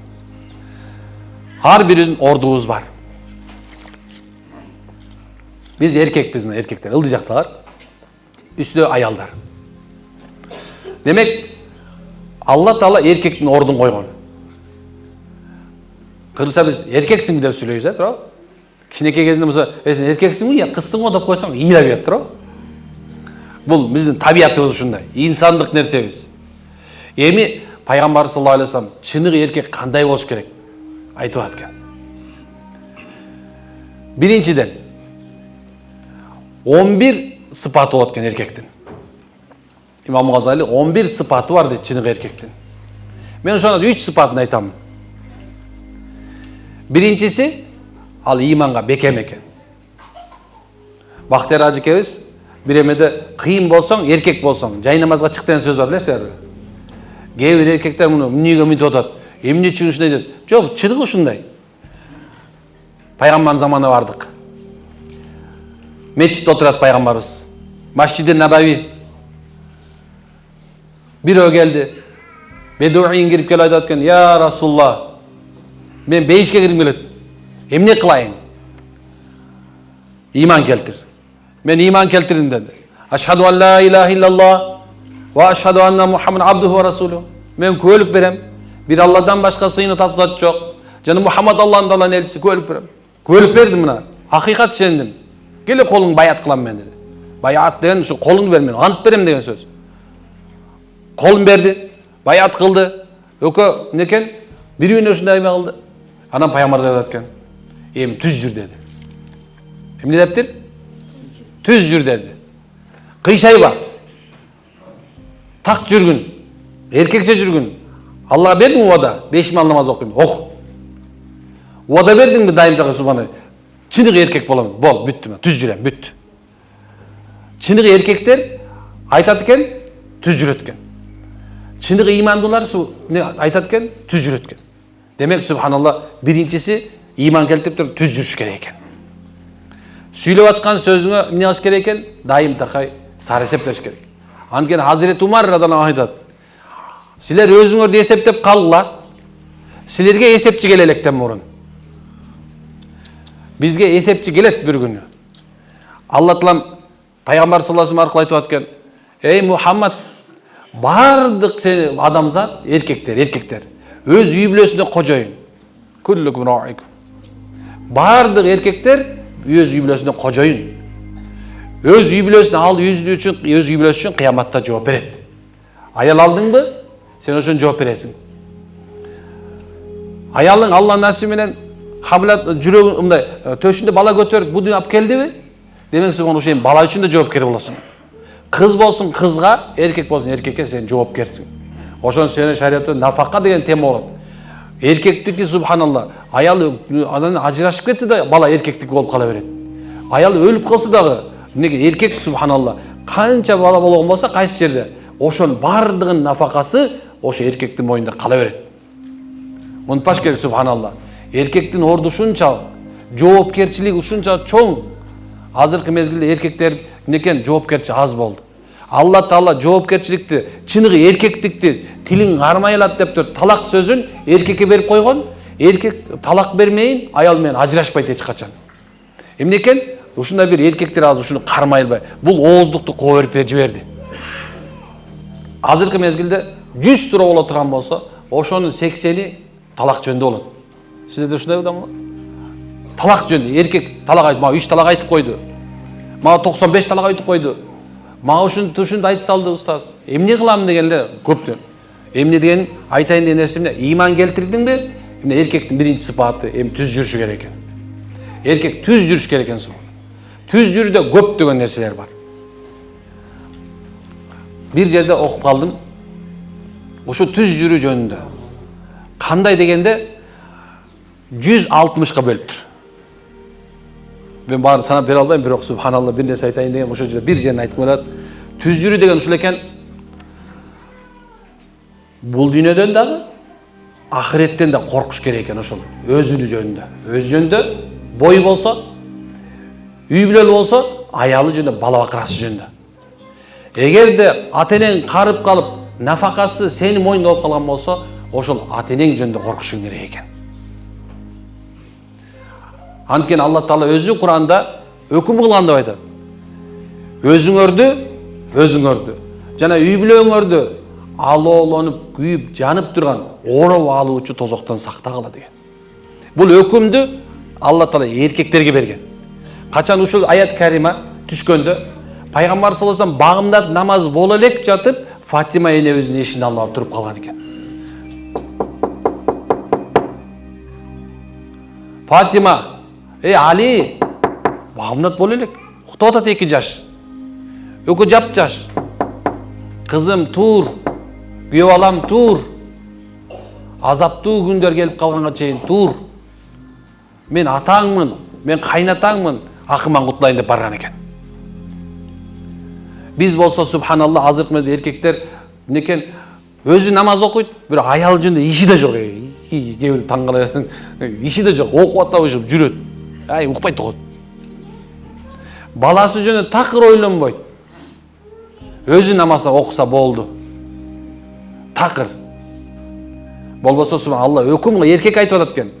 Ар бириздин ордубуз бар. Биз эркекпиз, эркектер, ылдый жактагылар. Үстү аялдар. Демек, Алла Таала эркектин ордун койгон. Кырса биз эркексиңби деп сүйлөйбүз, туурабы? Кичинекей кезинде болсо, сен эркексиңби, я кызсың го деп койсоң, ыйлап жатат, туурабы? Бул биздин табиятыбыз ушундай, инсандык нерсебиз. Эми пайгамбар саллаллаху алейхи вассалам чыныгы эркек кандай болуш керек айтып атат экен. Биринчиден 11 сыпаты болот экен эркектин. Имам Газали 11 сыпаты бар дейт чыныгы эркектин. Мен ошону 3 сыпатын айтам. Биринчиси ал иманга бекем экен. Бактияр ажыкебиз бир эмеде кыйын болсоң, эркек болсоң, жай намазга чык деген сөз бар, билесиңерби? Кээ бир эркектер муну эмнеге үмүт атат? Эмне үчүн ушундай дейт? Жок, чыныгы ушундай. Пайгамбардын заманына бардык. Мечитте отурат пайгамбарыбыз. Масжиди Набави. Бирөө келди. Бедуин кирип келип айтат экен: "Я Расулулла, мен бейишке киргим келет. Эмне кылайын?" Иман келтир. Мен иман келтирдим dedi. Ашхаду ан ла илаха иллаллах ва ашхаду анна Мухаммад абдуху ва расулу. Мен куәлік берем. Bir Allah'dan başka sığını tapsat yok. Canım Muhammed Allah'ın dalan elçisi, kуәлік берем. Kуәлік бердім мына. Hakikat сендім. Келе қолың баят қылам мен dedi. Баят деген şu қолыңды бер мен, ант берем деген сөз. Қолын берді, баят қылды. Өкі некен? Бір үйіне ушундай қылды. Анан пайғамбар айтат экен. Эми түз жүр dedi. Эмне дептир? Түз жүр dedi. Кыйшайба. Так жүргүн. Эркекче жүргүн. Аллага бердиң уада, 5 мал намаз окуйм. Ок. Уада бердиңби дайымдагы субхана? Чыныгы эркек болом. Бол, бүттү. Түз жүрөм, бүттү. Чыныгы эркектер айтат экен, түз жүрөт экен. Чыныгы имандуулар айтат экен, түз жүрөт экен. Демек субханалла, биринчиси иман келтирип туруп түз жүрүш керек экен. Сүйлөп аткан сөзүңө эмне кылыш керек экен? Дайым такай сар эсептеш керек. Анткени Hazreti Umar радиаллаху анху айтат: "Силер өзүңөрдү эсептеп калгыла. Силерге эсепчи келе электен мурун." Бизге эсепчи келет бир күнү. Алла Таалам пайгамбар саллаллаху алейхи ва саллям айтып аткан: "Эй Мухаммад, бардык сен адамзат, эркектер, өз үй бүлөсүнө кожоюн. Куллукум раикум." Бардык эркектер өз үй бүлөсүнө кожоюн. Өз үй бүлөсүнө ал өз үй бүлөсү үчүн кыяматта жооп берет. Аял алдыңбы? Сен ошон жооп бересиң. Аялың Алла насиби менен кабылат жүрөгү мындай төшүндө бала көтөрүп бу дүйнөгө алып келдиби? Демек сен ошол бала үчүн да жоопкер болосуң. Кыз болсун кызга, эркек болсун эркекке сен жоопкерсиң. Ошон сенин шариятта нафака деген тема болот. Эркектики субханалла, аял анан ажырашып кетсе да бала эркектики болуп кала берет. Аял өлүп калса дагы, эмнеге эркек субханалла, канча бала болгон болсо кайсы жерде, ошонун бардыгынын нафакасы ошо эркектин мойнунда кала берет. Унутпаш керек субханалла. Эркектин орду ушунчалык, жоопкерчилиги ушунчалык чоң. Азыркы мезгилде эркектер некен жоопкерчилик аз болду. Алла Таала жоопкерчиликти, чыныгы эркектикти тилиң кармай алат деп туруп талак сөзүн эркекке берип койгон. Эркек талак бермейин, аял менен ажырашпайт эч качан. Эмне экен? Ушундай бир эркектер азыр ушуну кармай албай, бул ооздукту коо берип жиберди. Азыркы мезгилде 100 суроо боло турган болсо, ошонун 80и талак жөнүндө болот. Сиздерде ушундай адамбы? Талак жөнүндө эркек талак айтып, мага 3 талак айтып койду. Мага 95 талак айтып койду. Мага ушунду айтып салды устаз. Эмне кылам дегенде көптөр. Эмне деген айтайын деген нерсе эмне? Иман келтирдиңби? Эмне эркектин биринчи сыпаты түз жүрүшү керек экен. Эркек түз жүрүш керек экен. Түз жүрүүдө көптөгөн нерселер бар. Бир жерде окуп калдым. Ошо түз жүрүү жөнүндө. Кандай дегенде 160ка бөлүптүр. Мен баарын санап бере албайм, бирок субханалла бир нерсе айтайын деген ошо жерде бир жерин айтып коет. Түз жүрүү деген ушул экен. Бул дүйнөдөн дагы, ахиреттен да коркуш керек экен ошол. Өзүнү жөнүндө. Өз жөнүндө бой болсо, үй бүлөлүү болсо, аялы жөнүндө, бала бакырасы жөнүндө. Эгерде ата-энең карып калып, нафакасы сени мойнунда болуп калган болсо, ошол ата-энең жөнүндө коркушуң керек экен. Анткени Алла Таала өзү Куранда өкүм кылган деп айтат. Өзүңөрдү жана үй бүлөңөрдү алоолонуп, күйүп, жанып турган ороп алуучу тозоктон сактагыла деген. Бул өкүмдү Алла Таала эркектерге берген. Качан ушул аят карима түшкөндө Пайгамбар саллаллаху алейхи вассалам багымдат намаз боло элек жатып, Фатима энебиздин эшигин алып туруп калган экен. Фатима, Али, багымдат боло элек. Уктап атат 2 жаш. Өкө жап жаш. Кызым тур, күйөө балам тур. Азаптуу күндөр келип калганга чейин тур. Мен атаңмын, мен кайнатаңмын, акыман кутулайын деп барган экен. Биз болсо субханалла азыркы мезде эркектер некен өзү намаз окуйт, бирок аял жөнүндө иши да жок. Кебил таң каласың, иши да жок, окуп атабы жүрөт. Укпай турат. Баласы жөнүндө такыр ойлонбойт. Өзү намаз окуса болду. Такыр. Болбосо субханалла өкүм эркек айтып атат экен.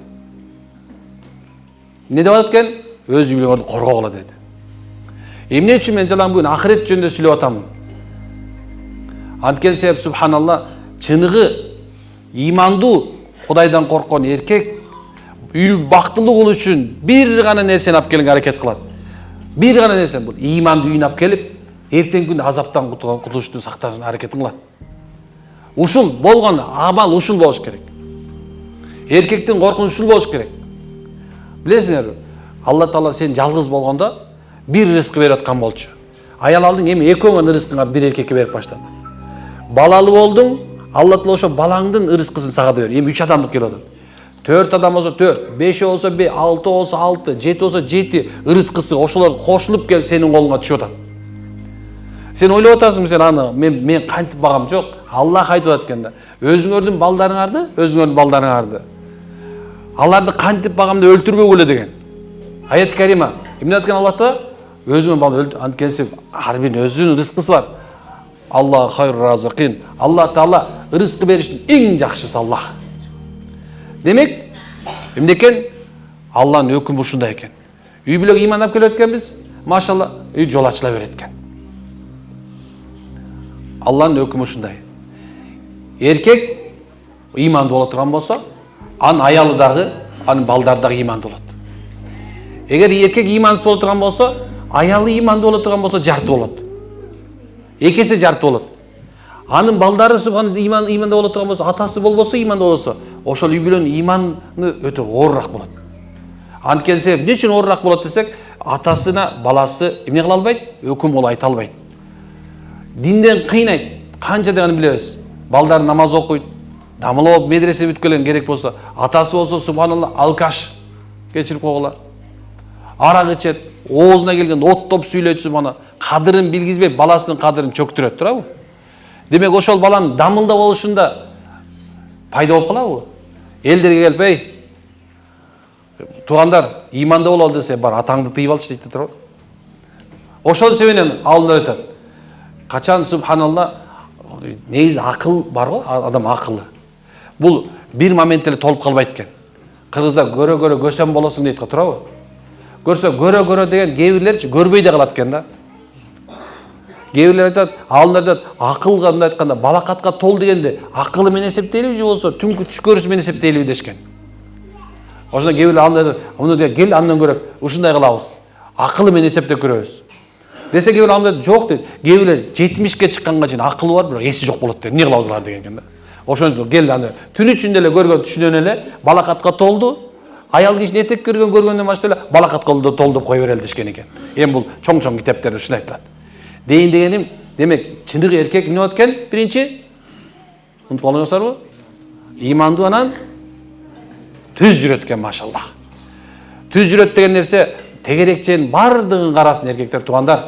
Не деп атат экен? Өз үй бүлөңөрдү коргогула деди. Эмне үчүн мен жалаң бүгүн ахирет жөнүндө сүйлөп атамын? Анткени себеп субханалла чыныгы имандуу Кудайдан корккон эркек үй бактылуу болуу үчүн бир гана нерсени алып келгенге аракет кылат. Бир гана нерсе бул иманды үйүнө алып келип, эртең күндө азаптан кутулушту сакташына аракет кылат. Ушул болгон амал ушул болуш керек. Эркектин коркунучу ушул болуш керек. Билесиңерби? Алла Таала сен жалгыз болгондо бир рызкы берип аткан болчу. Аялалдың эми экөөңөрдүн рызкыңа бир эркекке берип баштады. Балалы болдуң, Алла Таала ошо балаңдын рызкысын сага да бер. Эми 3 адамдык келип атат. 4 адам болсо 4, 5 болсо 5, 6 болсо 6, 7 болсо 7 рызкысы ошолор кошулуп келип сенин колуңа түшүп атат. Сен ойлоп атасың, сен аны мен кантип багам жок. Аллах айтып атат экен да. Өзүңөрдүн балдарыңарды, аларды кантип багамды өлтүрбөгүлө деген. Аят карима. Эмне айткан Алла Таала? Өзүңөр баланы өлтүр. Анткени ар биринин өзүнүн рызкысы бар. Аллах хайр разыкин. Алла Таала рызкы бериштин эң жакшысы Аллах. Демек, эмне экен? Алланын өкүмү ушундай экен. Үй бүлөгө иман алып келип эткенбиз, машалла, үй жол ачыла берет экен. Алланын өкүмү ушундай. Эркек имандуу боло турган болсо, анын аялы дагы, анын балдары дагы имандуу болот. Эгер эркек имансыз боло турган болсо, аялы имандуу боло турган болсо, жарты болот. Эки эсе жарты болот. Анын балдары имандуу боло турган болсо, атасы болбосо, имандуу болсо, ошол үй бүлөнүн иманы өтө оорураак болот. Анткени себеп эмне үчүн оорураак болот десек, атасына баласы эмне кыла албайт? Өкүм болуп айта албайт. Динден кыйнайт. Канча дегенин билебиз. Балдар намаз окуйт, дамылап болуп медресе бүткөлөн керек болсо, атасы болсо субханалла алкаш кечирип койгула. Арак ичет, оозуна келгенде оттоп сүйлөйт субхана. Кадырын билгизбей, баласынын кадырын чөктүрөт, туурабы? Демек ошол баланын дамылда болушунда пайда болуп калабы? Элдерге келип, туугандар, иманда бололу десе, бар атаңды тыйып алчы дейт, туурабы? Ошол себептен алымдар айтат. Качан субханалла негизи акыл бар го, адам акылы. Бул бир моментте эле толуп калбайт экен. Кыргызда көрө көсөм болосуң дейт го, туурабы? Көрсө көрө деген кээ бирлерчи көрбөй да калат экен да. Кээ бирлер айтат, алындар айтат, акылга мындай айтканда балакатка тол дегенде акылы менен эсептейлиби же болбосо түнкү түш көрүш менен эсептейлиби дешкен. Ошондо кээ бирлер алындар муну кел андан көрөп ушундай кылабыз. Акылы менен эсептеп көрөбүз. Десе кээ бирлер алындар жок дейт. Кээ бирлер 70ке чыкканга чейин акылы бар, бирок эси жок болот дейт. Эмне кылабыз алар деген экен да. Ошондо кел аны түн ичинде эле көргөн түшүнөн эле балакатка толду. Аял кишини этек көргөндөн баштап эле балакатка толду деп кое берели дешкен экен. Эми бул чоң китептерде ушундай айтылат. Дейин дегеним, демек чындык эркек эмне болот экен? Биринчи, унутуп калдыңыздарбы? Имандуу анан түз жүрөт экен, машаллах. Түз жүрөт деген нерсе тегерекченин бардыгын карасын эркектер, туугандар.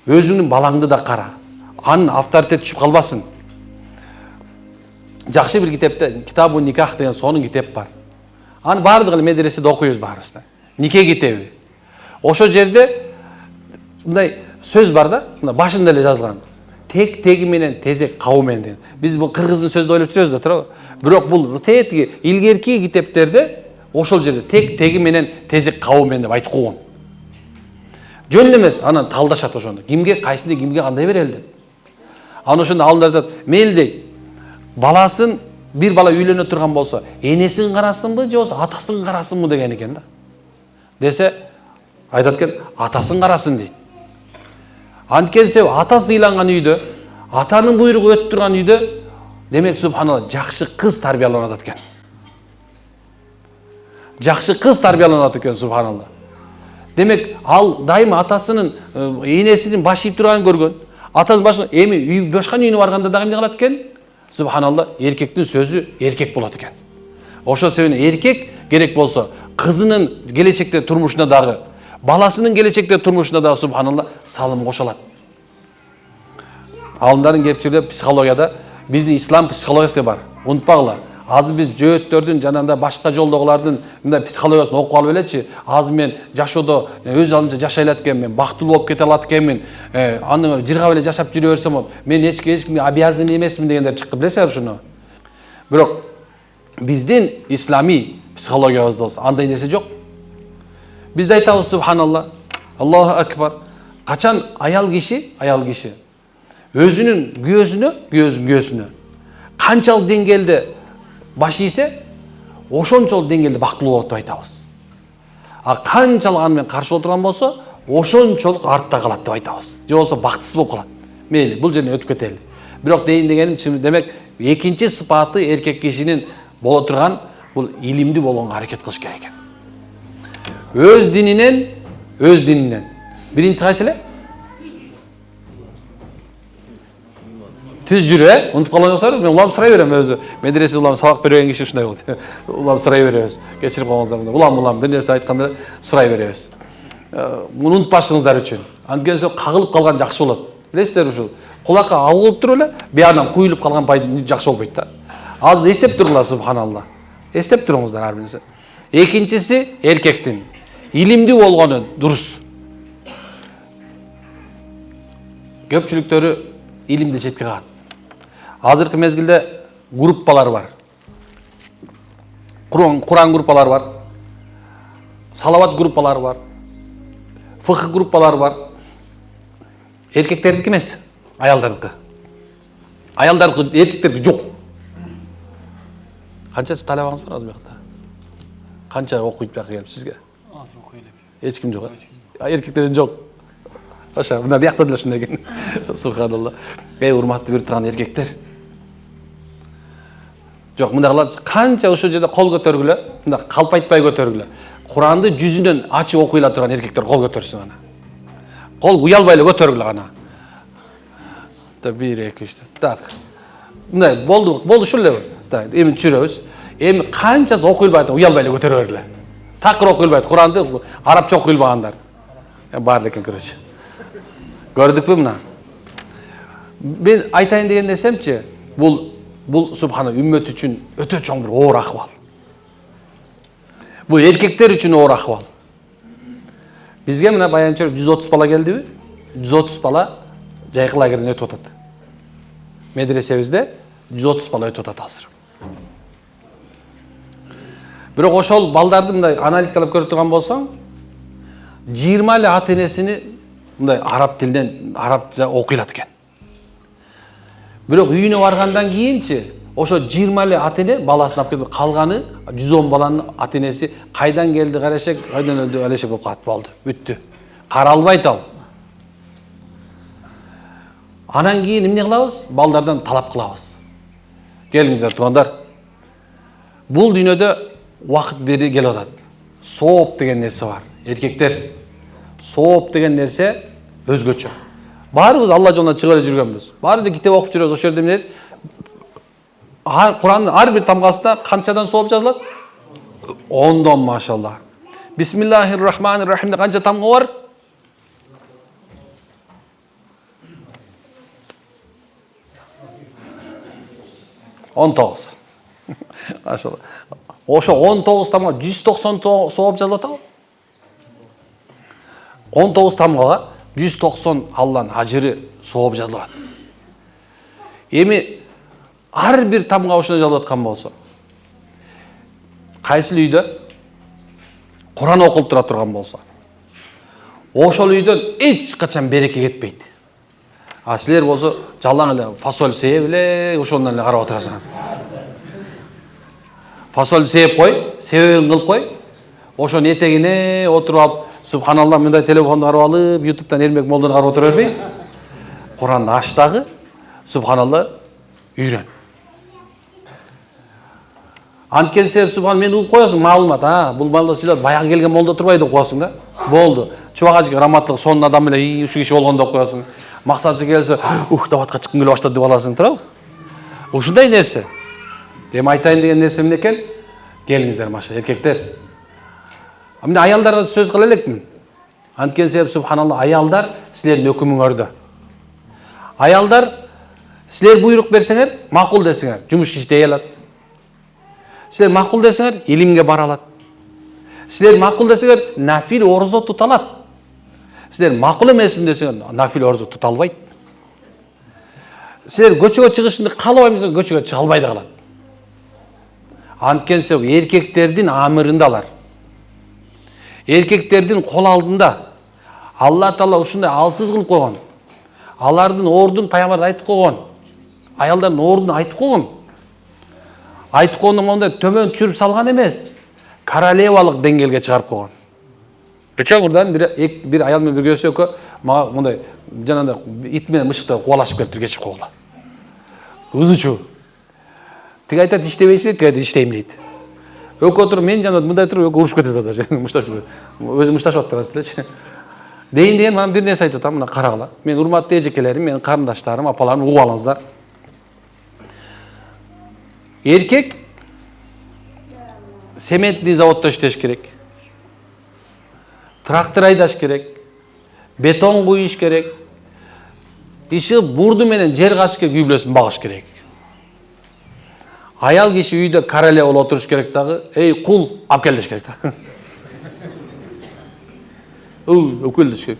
Өзүңдүн балаңды да кара. Анын авторитети түшүп калбасын. Жакшы бир китепте Китабу Никах деген сонун китеп бар. Аны бардыгын медреседе окуйбуз баарыбыз да. Нике китеби. Ошо жерде мындай сөз бар да, мына башында эле жазылган. Тек теги менен тезек кабы менен деген. Биз бул кыргыздын сөздү ойлоп жүрөбүз да, туурабы? Бирок бул тетиги илгерки китептерде ошол жерде тек теги менен тезек кабы менен деп айтып койгон. Жөн эмес, анан талдашат ошондо. Кимге кайсыны кимге кандай берели деп. Аны ошондо алымдар айтат, мейли дейт. Баласын бир бала үйлөнө турган болсо, энесин карасынбы же болбосо атасын карасынбы деген экен да. Десе, айтат экен, атасын карасын дейт. Анткенсе атасы ыйланган үйдө, атанын буйругу өтүп турган үйдө, демек субханалла жакшы кыз тарбияланат экен. Жакшы кыз тарбияланат экен, субханалла. Демек ал дайыма атасынын, энесинин баш ийип турганын көргөн. Атасынын башына эми үй башкан үйүнө барганда дагы эмне кылат экен? Субханалла, эркектин сөзү эркек болот экен. Ошо себептен эркек керек болсо кызынын келечекте турмушуна дагы, баласынын келечекте турмушуна дагы субханалла салым кошо алат. Алымдардын кепчилиги психологияда биздин ислам психологиясы бар. Унутпагыла. Азыр биз жөөттөрдүн жанында башка жолдогулардын мындай психологиясын окуп алып элечи, азыр мен жашоодо өз алдымча жашай алат экенмин, бактылуу болуп кете алат экенмин, аны жыргап эле жашап жүрө берсем, мен эч кимге обязан эмесмин дегендер чыкты, билесиңер ушуну. Бирок биздин исламий психологиябызда болсо андай нерсе жок. Бизде айтабыз субханалла, Аллаху акбар. Качан аял киши өзүнүн күйөөсүнө канчалык деңгээлде баш ийсе, ошончолук деңгээлде бактылуу болот деп айтабыз. А канчалык аны менен каршы отурган болсо, ошончолук артта калат деп айтабыз. Же болсо бактысыз болуп калат. Мейли, бул жерден өтүп кетели. Бирок дейин дегеним, демек экинчи сыпаты эркек кишинин боло турган бул илимдүү болгонго аракет кылыш керек экен. Өз дининен. Биринчи кайсы эле? Түз жүрө, унутуп калгансыздар, мен улам сурай берем өзү. Медреседе улам сабак берген киши ушундай болот. Улам сурай беребиз. Кечирип койгоңуздар. Улам бир нерсе айтканда сурай беребиз. Муну унутпашыңыздар үчүн. Анткени кагылып калган жакшы болот. Билесиздер ушул. Кулакка агылып туруп эле, биярдан куюлуп калган пай жакшы болбойт да. Азыр эстеп туруңуздар субханалла. Эстеп туруңуздар ар биринчи. Экинчиси эркектин илимдүү болгону дурус. Көпчүлүктөрү илимди четке кагат. Азыркы мезгилде группалар бар. Куран группалары бар. Салават группалары бар. Фыкh группалары бар. Эркектердики эмес, аялдардыкы. Аялдардыкы эркектерге жок. Канчасы талабыңыз бар азыр бuyakta? Канча окуйт бuyакка келип сизге? Азыр окуй элек. Эч ким жок. Эркектерден жок. Ошо, мына бuyakта деле ушундай экен. Субханалла. Урматтуу бир турган эркектер. Жок, мындай кылат, канча ошол жерде кол көтөргүлө, мындай калпайтпай көтөргүлө. Куранды жүзүнөн ачып окуйла турган эркектер кол көтөрсүн ана. Кол уялбай эле көтөргүлө ана. 1 2 3 так. Мындай болду ушул эле. Так, эми түшүрөбүз. Эми канчасы окуйлбайт, уялбай эле көтөрө бергиле. Такыр окуйлбайт, Куранды арабча окуйлбагандар. Бар экен, короче. Көрдүкпү мына? Мен айтайын деген нерсемчи, бул субхана үммөт үчүн өтө чоң бир оор акыбал. Бул эркектер үчүн оор акыбал. Бизге мына баянча 130 бала келдиби? 130 бала жайкы лагерден өтүп атат. Медресебизде 130 бала өтүп атат азыр. Бирок ошол балдарды мындай аналитикалап көрүп турган болсоң, 20 эле ата энесини мындай араб тилинен арабча окуй алат экен. Бирок үйүнө баргандан кийинчи ошо 20 эле ата эне баласын алып келип калганы 110 баланын ата энеси кайдан келди карашек, кайдан өлдү алешек болуп калат, болду, бүттү. Каралбайт ал. Анан кийин эмне кылабыз? Балдардан талап кылабыз. Келиңиздер туугандар. Бул дүйнөдө убакыт бери келип атат. Сооп деген нерсе бар. Эркектер, сооп деген нерсе өзгөчө. Баарыбыз Алла жолуна чыга эле жүргөнбүз. Баарыбыз китеп окуп жүрөбүз. Ошол жерде эмне? Курандын ар бир тамгасында канчадан сооп жазылат? 10дон, машалла. Бисмиллахир-рахманир-рахимде канча тамга бар? 19. Машалла. Ошо 19 тамга 190 сооп жазылат ал. 19 тамгага 190 Алланын ажыры сооп жазылат. Эми ар бир тамга ошондой жазылып аткан болсо, кайсы үйдө Куран окулуп тура турган болсо, ошол үйдөн эч качан береке кетпейт. А силер болсо жалаң эле фасоль сээп эле ошондон эле карап отурасыңар. Фасоль сээп кой, себебин кылып кой. Ошонун этегине отуруп алып, субханалла, мындай телефонду карап алып, ютубтан Эрмек молдону карап отура бербей, Куранды ач дагы, субханалла, үйрөн. Анткен себеп субхан мен угуп коесуң маалымат, бул балда сүйлөт, баягы келген молдо турбай деп коесуң да. Болду. Чубагачы грамоталык сонун адам эле, ушу киши болгон деп коесуң. Максатчы келсе, даватка чыккым келип баштады деп аласың, туурабы? Ушундай нерсе. Эми айтайын деген нерсе эмне экен? Келиңиздер, маша, эркектер. Эмне аялдарга сөз кыла элекмин. Анткен себеп субханалла, аялдар силердин өкүмүңөрдө. Аялдар силер буйрук берсеңер, макул десеңер, жумуш иштей алат. Силер макул десеңер, илимге бара алат. Силер макул десеңер, нафил орозо тута алат. Силер макул эмесмин десеңер, нафил орозо тута албайт. Силер көчөгө чыгышыңды каалабайм десеңер, көчөгө чыга албай да калат. Анткен себеп эркектердин амырында алар. Эркектердин кол алдында Алла Таала ушундай алсыз кылып койгон. Алардын ордун пайгамбар айтып койгон. Аялдардын ордун айтып койгон. Айтып койгондон мондай төмөн түшүрүп салган эмес. Королевалык деңгээлге чыгарып койгон. Кече мурдан бир аял менен бирге өсөкө, мага мондай жанагындай ит менен мышыктай кубалашып келиптир, кечип койгула. Ызычуу. Тиги айтат иштебейсиз, тиги айтат иштейм дейт. Өкө туруп мен жанагы мындай туруп өкө урушуп кетесиз да, мушташып. Өзү мушташып атасыз элечи. Дейин деген мана бир нерсе айтып атам, мына карагыла. Мен урматтуу эжекелерим, менин карындаштарым, апаларым угуп алыңыздар. Эркек сементный заводдо иштеш керек. Трактор айдаш керек. Бетон куюш керек. Иши бурду менен жер качыш керек, үй бүлөсүн багыш керек. Аял киши үйдө королева болуп отуруш керек дагы. Эй, кул, алып кел деш керек да. Өкүл деш керек.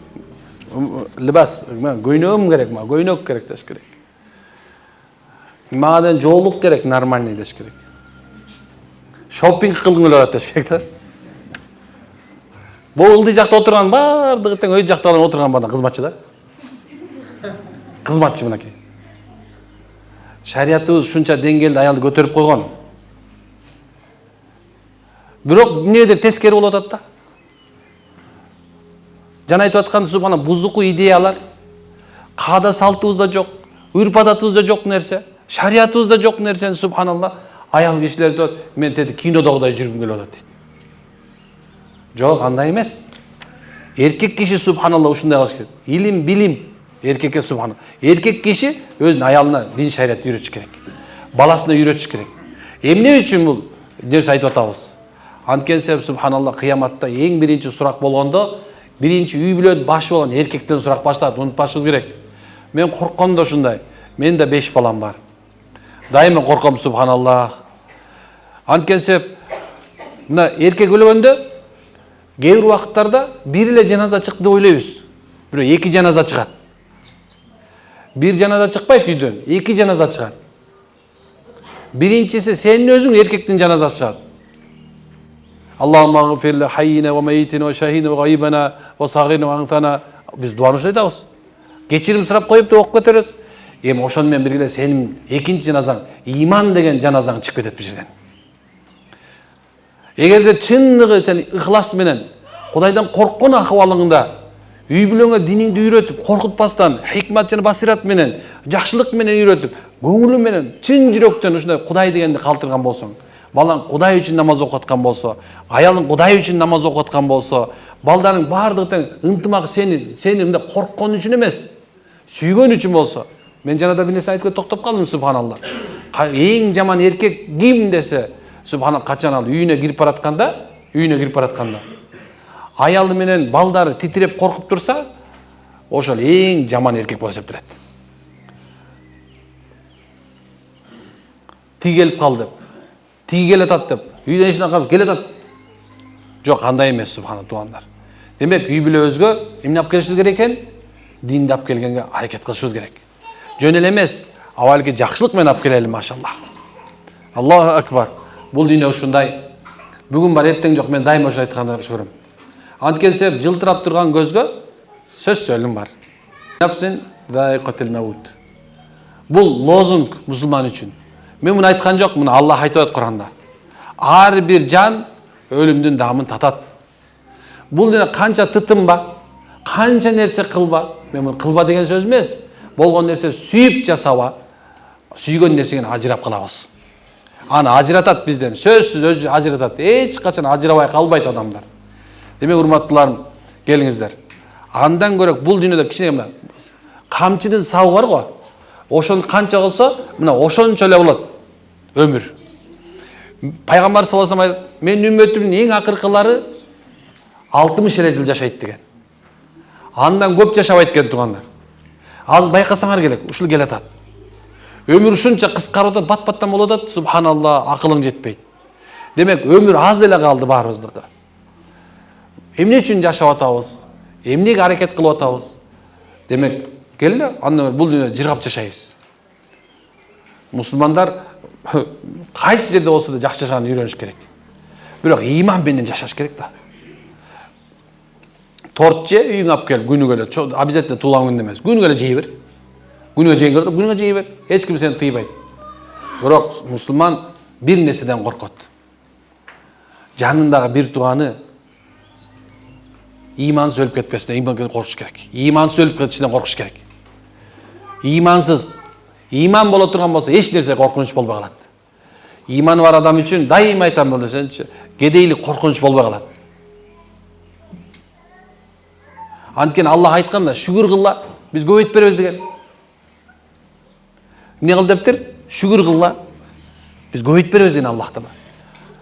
Либас, көйнөгүм керек, көйнөк керек деш керек. Мага жоолук керек, нормальный деш керек. Шоппинг кылгың келип деш керек да. Бул ылдый жакта отурган бардыгы тең өй жактагылар отурган бана кызматчы да. Кызматчы мынакей. Шариятыбыз ушунча деңгээлде аялды көтөрүп койгон. Бирок эмнедир тескери болуп атат да. Жана айтып аткан субхана бузуку идеялар, каада салтыбызда жок, үрп адатыбызда жок нерсе, шариятыбызда жок нерсени субханалла аял кишилер айтат, мен тети кинодогудай жүргүм келип атат дейт. Жок, андай эмес. Эркек киши субханалла ушундай кылыш керек. Илим, билим эркекке субханалла. Эркек киши өзүнүн аялына дин шариятты үйрөтүш керек. Баласына үйрөтүш керек. Эмне үчүн бул нерсе айтып атабыз? Анткен себеп субханалла кыяматта эң биринчи сурак болгондо, биринчи үй бүлөнүн башы болгон эркектен сурак башталат. Унутпашыбыз керек. Мен коркком да ушундай. Мен да 5 балам бар. Дайыма корком субханалла. Анткен себеп мына эркек өлгөндө кээ бир убакыттарда бир эле жаназа чыкты деп ойлойбуз. Бирок 2 жаназа чыгат. Бир жаназа чыкпайт үйдөн, 2 жаназа чыгат. Биринчиси сенин өзүң эркектин жаназасы чыгат. Allahumma gfir li hayyina ve meyitina ve şahidina ve gaybana ve sagirina ve antana. Biz duаны айтабыз. Кечирим сурап коюп да окуп кетебиз. Эми ошону менен бирге сенин экинчи жаназаң, иман деген жаназаң чыгып кетет бул жерден. Эгерде чындыгы сен ыхлас менен Кудайдан корккон акыбалыңда үй бүлөңө диниңди үйрөтүп, коркутпастан, хикмат жана басират менен, жакшылык менен үйрөтүп, көңүлү менен чын жүрөктөн ушундай Кудай дегенди калтырган болсоң, балаң Кудай үчүн намаз окуп аткан болсо, аялың Кудай үчүн намаз окуп аткан болсо, балдарың баардыгы тең ынтымак сени мындай корккон үчүн эмес, сүйгөн үчүн болсо. Мен жанада бир нерсе айтып токтоп калдым, субханалла. Эң жаман эркек ким десе, субханалла, качан ал үйүнө кирип баратканда, аялы менен балдары титиреп коркуп турса, ошол эң жаман эркек болуп эсептелет. Тиги келип калды, тиги келатат деп, үйдөн ишине калып келатат. Жок, андай эмес, субханалла, туугандар. Демек, үй бүлөбүзгө эмне алып келишибиз керек экен? Динди алып келгенге аракет кылышыбыз керек. Жөн эле эмес, авалки жакшылык менен алып келели, машаллах. Аллаху акбар. Бул дүйнө ушундай. Бүгүн бар, эртең жок, мен дайыма ошо айтканды көрөм. Анткен себеп жылтырап турган көзгө сөз сөйлөм бар. Нафсин дайкатил маут. Бул лозунг мусулман үчүн. Мен муну айткан жок, муну Аллах айтып атат Куранда. Ар бир жан өлүмдүн даамын татат. Бул дене канча тытынба, канча нерсе кылба. Мен муну кылба деген сөз эмес. Болгон нерсе сүйүп жасаба, сүйгөн нерседен ажырап калабыз. Аны ажыратат бизден, сөзсүз өзү ажыратат. Эч качан ажырабай калбайт адамдар. Демек, урматтууларым, келиңиздер. Андан көрөк бул дүйнөдө кичине мына камчыдын сабы бар го. Ошону канча кылса, мына ошончо эле болот өмүр. Пайгамбар саллаллаху алейхи ва саллям айтат, мен үммөтүмдүн эң акыркылары 60 эле жыл жашайт деген. Андан көп жашабайт экен, туугандар. Азыр байкасаңар керек, ушул келатат. Өмүр ушунча кыскарып атат, бат-баттан болуп атат, субханалла, акылың жетпейт. Демек, өмүр аз эле калды баарыбыздыкы. Эмне үчүн жашап атабыз? Эмнеге аракет кылып атабыз? Демек, келе, андан бул дүйнөдө жыргап жашайбыз. Мусулмандар кайсы жерде болсо да жакшы жашаганы үйрөнүш керек. Бирок иман менен жашаш керек да. Торт же, үйүңө алып кел, күнүгө эле, обязательно туулган күндө эмес. Күнүгө эле жей бер. Күнүгө жейин көрдү, күнүгө жей бер. Эч ким сени тыйбайт. Бирок мусулман бир нерседен коркот. Жанындагы бир тууганы имансыз өлүп кетпесине коркуш керек. Имансыз өлүп кетишинен коркуш керек. Имансыз, иман боло турган болсо эч нерсе коркунуч болбой калат. Иманы бар адам үчүн дайыма айтам болсончу, кедейлик коркунуч болбой калат. Анткени Аллах айтканда, шүгүр кылла, биз көбөйтүп беребиз деген. Эмне кыл дептир? Шүгүр кылла, биз көбөйтүп беребиз деген Аллахтан.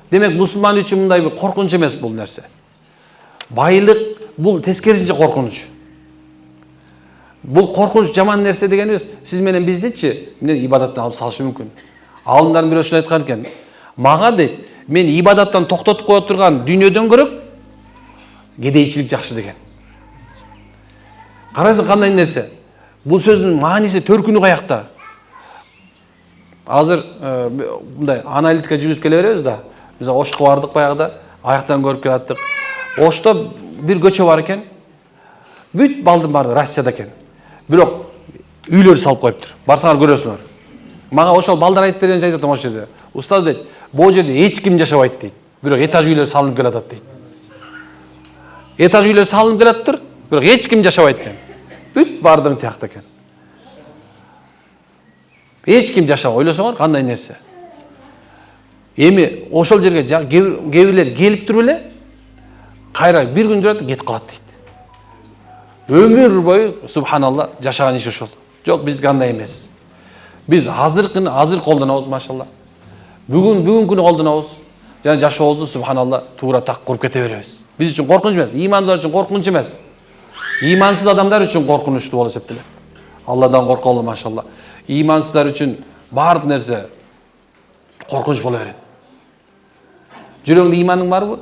Демек, мусулман үчүн мындай бир коркунуч эмес бул нерсе. Байлык бул тескерисинче коркунуч. Бул коркунуч жаман нерсе дегенибиз, сиз менен биздичи, мен ибадаттан алып салышы мүмкүн. Алымдардын бири ушул айткан экен. Мага дейт, мен ибадаттан токтотуп кое турган дүйнөдөн көрөп, кедейчилик жакшы деген. Карайсың кандай нерсе? Бул сөздүн мааниси төркүнү каякта? Азыр мындай аналитика жүргүзүп келе беребиз да. Биз Ошко бардык баягыда, аяктан көрүп келаттык. Ошто бир көчө бар экен. Бүт балдын баары Россияда экен. Бирок үйлөр салып коюптур. Барсаңар көрөсүңөр. Мага ошол балдар айтып берген жайда ошол жерде. Устаз дейт, бул жерде эч ким жашабайт дейт. Бирок этаж үйлөр салынып келатат дейт. Этаж үйлөр салынып келаттыр, бирок эч ким жашабайт экен. Бүт баардыгы тиякта экен. Эч ким жашабайт. Ойлосоңор кандай нерсе. Эми ошол жерге кээбирлер келип туруп эле кайра бир күн жүрөт, кетип калат дейт. Өмүр бою субханалла жашаган иш ошол. Жок, биздики андай эмес. Биз азыркыны азыр колдонобуз, машалла. Бүгүнкүнү колдонобуз. Жана жашообузду субханалла туура так куруп кете беребиз. Биз үчүн коркунуч эмес, имандуулар үчүн коркунуч эмес. Имансыз адамдар үчүн коркунучтуу болуп эсептелет. Алладан корколу, машалла. Имансыздар үчүн баардык нерсе коркунуч боло берет. Жүрөгүңдө иманың барбы?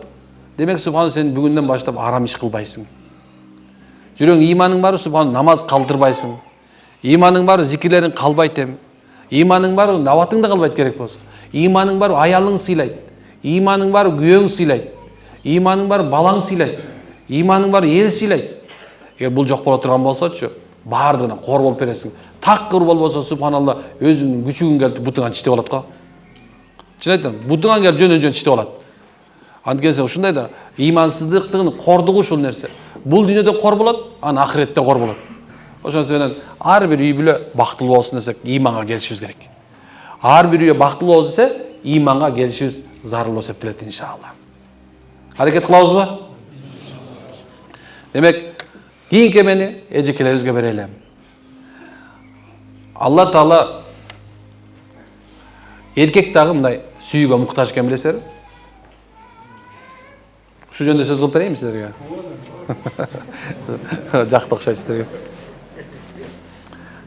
Демек, субханалла, сен бүгүндөн баштап арам иш кылбайсың. Жүрөгүңдө иманың барбы? Субханалла, намаз калтырбайсың. Иманың барбы? Зикирлерин калбайт эм. Иманың барбы? Наватың да калбайт керек болсо. Иманың барбы? Аялың сыйлайт. Иманың барбы? Күйөөң сыйлайт. Иманың бар балаң сыйлайды. Иманың бар ел сыйлайды. Егер бұл жоқ бола тұрған болсачы, бардығына қор болып бересің. Таққыр болса, субханалла, өзіңнің күшігің келіп бұтыңан тиште болады қа. Шын айтам, бұтыңан келіп жөн тиште болады. Андекенсе ушундай да имансыздықтың қордығы ушул нәрсе. Бұл дүниеде қор болады, аны ақиретте қор болады. Ошон себептен ар бир үй бүлө бактылуу болсун десек, иманга келишибиз керек. Ар бир үй бактылуу болсун десе, иманга келишибиз зарыл болуп эсептелет иншалла. Аракет кылабызбы? Демек, кийинки эмени эжекелерибизге берели. Алла Таала эркек дагы мындай сүйүүгө муктаж экен билесиздерби? Ушул жөнүндө сөз кылып берейинби силерге? Жакты окшойт силерге.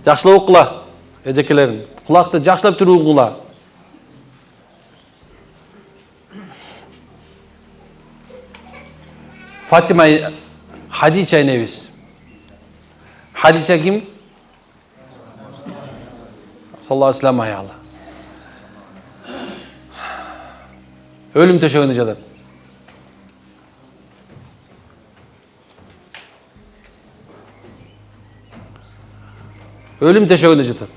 Жакшылап укула, эжекелерим. Кулакты жакшылап туруп укула. Фатима Хадича энебиз. Хадича ким? Саллаллаху алейхи вассалам аялы. Өлүм төшөгүндө жатат. Өлүм төшөгүндө жатат.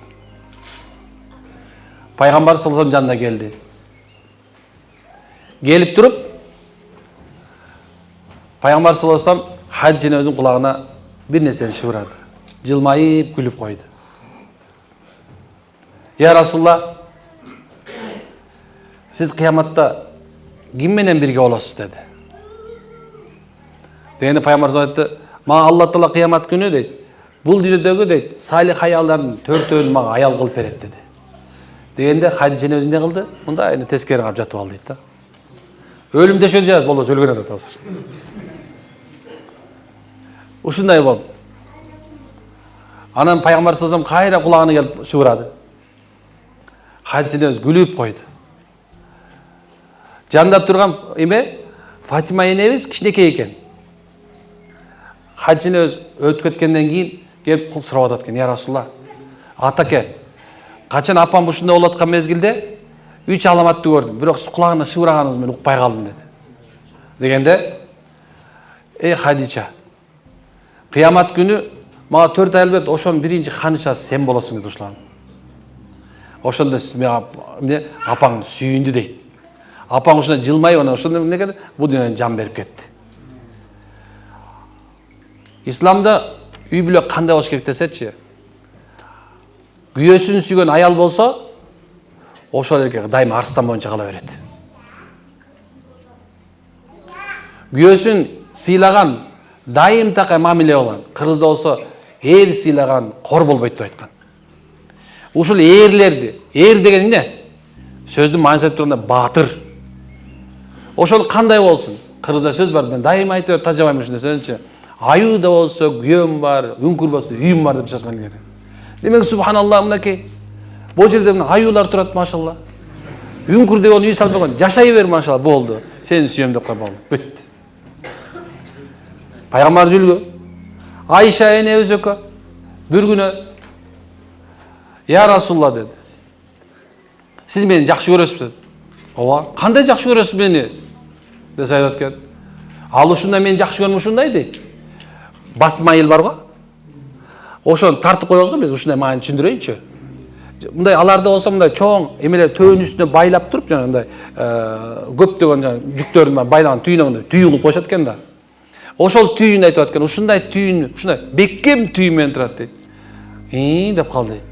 Пайгамбар саллаллаху алейхи вассалам жанына келди. Келип туруп, Пайгамбар саллаллаху алейхи вассалам Хадичанын өзүнүн кулагына бир нерсени шыбырады. Жылмайып күлүп койду. Я Расулла, сиз кыяматта ким менен бирге болосуз деди. Дегенде Пайгамбар саллаллаху алейхи вассалам айтты, мага Алла Таала кыямат күнү дейт, бул дүйнөдөгү дейт, салих аялдардын төртөөнү мага аял кылып берет деди. Дегенде Хадичанын өзү эмне кылды? Мында эми тескери карап жатып алды дейт да. Өлүм төшөгүндө жатат, болбосо өлгөн атат азыр. Ушундай болду. Анан Пайгамбар саллаллаху алейхи вассалам кайра кулагына келип шыбырады. Хадича өзү күлүп койду. Жанында турган эме Фатима энебиз кичинекей экен. Хадича өзү өтүп кеткенден кийин келип сурап атат экен, я Расулла, атаке, качан апам ушундай болуп аткан мезгилде 3 аламатты көрдүм, бирок сиз кулагына шыбыраганыңызды мен укпай калдым деди. Дегенде, эй Хадича, кыямат күнү мага 4 аял берет, ошонун биринчи ханычасы сен болосуң деди ушулар. Ошондо мен апаңды сүйүндү дейт. Апаң ушундай жылмайып, анан ошондо эмне бул дүйнөдөн жан берип кетти. Исламда үй бүлө кандай болуш керек десечи, күйөөсүн сүйгөн аял болсо, ошол эркек дайыма арстан боюнча кала берет. Күйөөсүн сыйлаган, дайым такай мамиле болгон, кыргызда болсо эр сыйлаган кор болбойт деп айткан. Ушул эрлерди, эр деген эмне? Сөздүн мааниси айтып турганда баатыр. Ошол кандай болсун? Кыргызда сөз бар, мен дайыма айтып тажабайм ушундай сөзчү. Аюу да болсо күйөөм бар, үңкүр болсо үйүм бар деп чачкан керек. Демек субханалла мынакей. Бул жерде мына аюулар турат машалла. Үңкүр деп үй салып койгон, жашай бер машалла, болду. Сени сүйөм деп кой болду. Бүт. Пайгамбар үлгү. Айша энебиз экөө бир күнү я Расулла dedi. Siz meni жакшы көрөсүз dedi. Ооба, кандай жакшы көрөсүз мени? Десе айтат экен. Ал ушундай мени жакшы көрүм ушундай дейт. Басмайыл бар го. Ошону тартып коебуз го, биз ушундай маани түшүндүрөйүнчү. Мындай аларда болсо мындай чоң эмелер төөнүн үстүнө байлап туруп, жанагындай көптөгөн жүктөрдүн байлаган түйүнө мындай түйүн кылып коюшат экен да. Ошол түйүн айтып аткан, ушундай түйүн, ушундай бекем түйүн менен турат дейт. Деп калды дейт.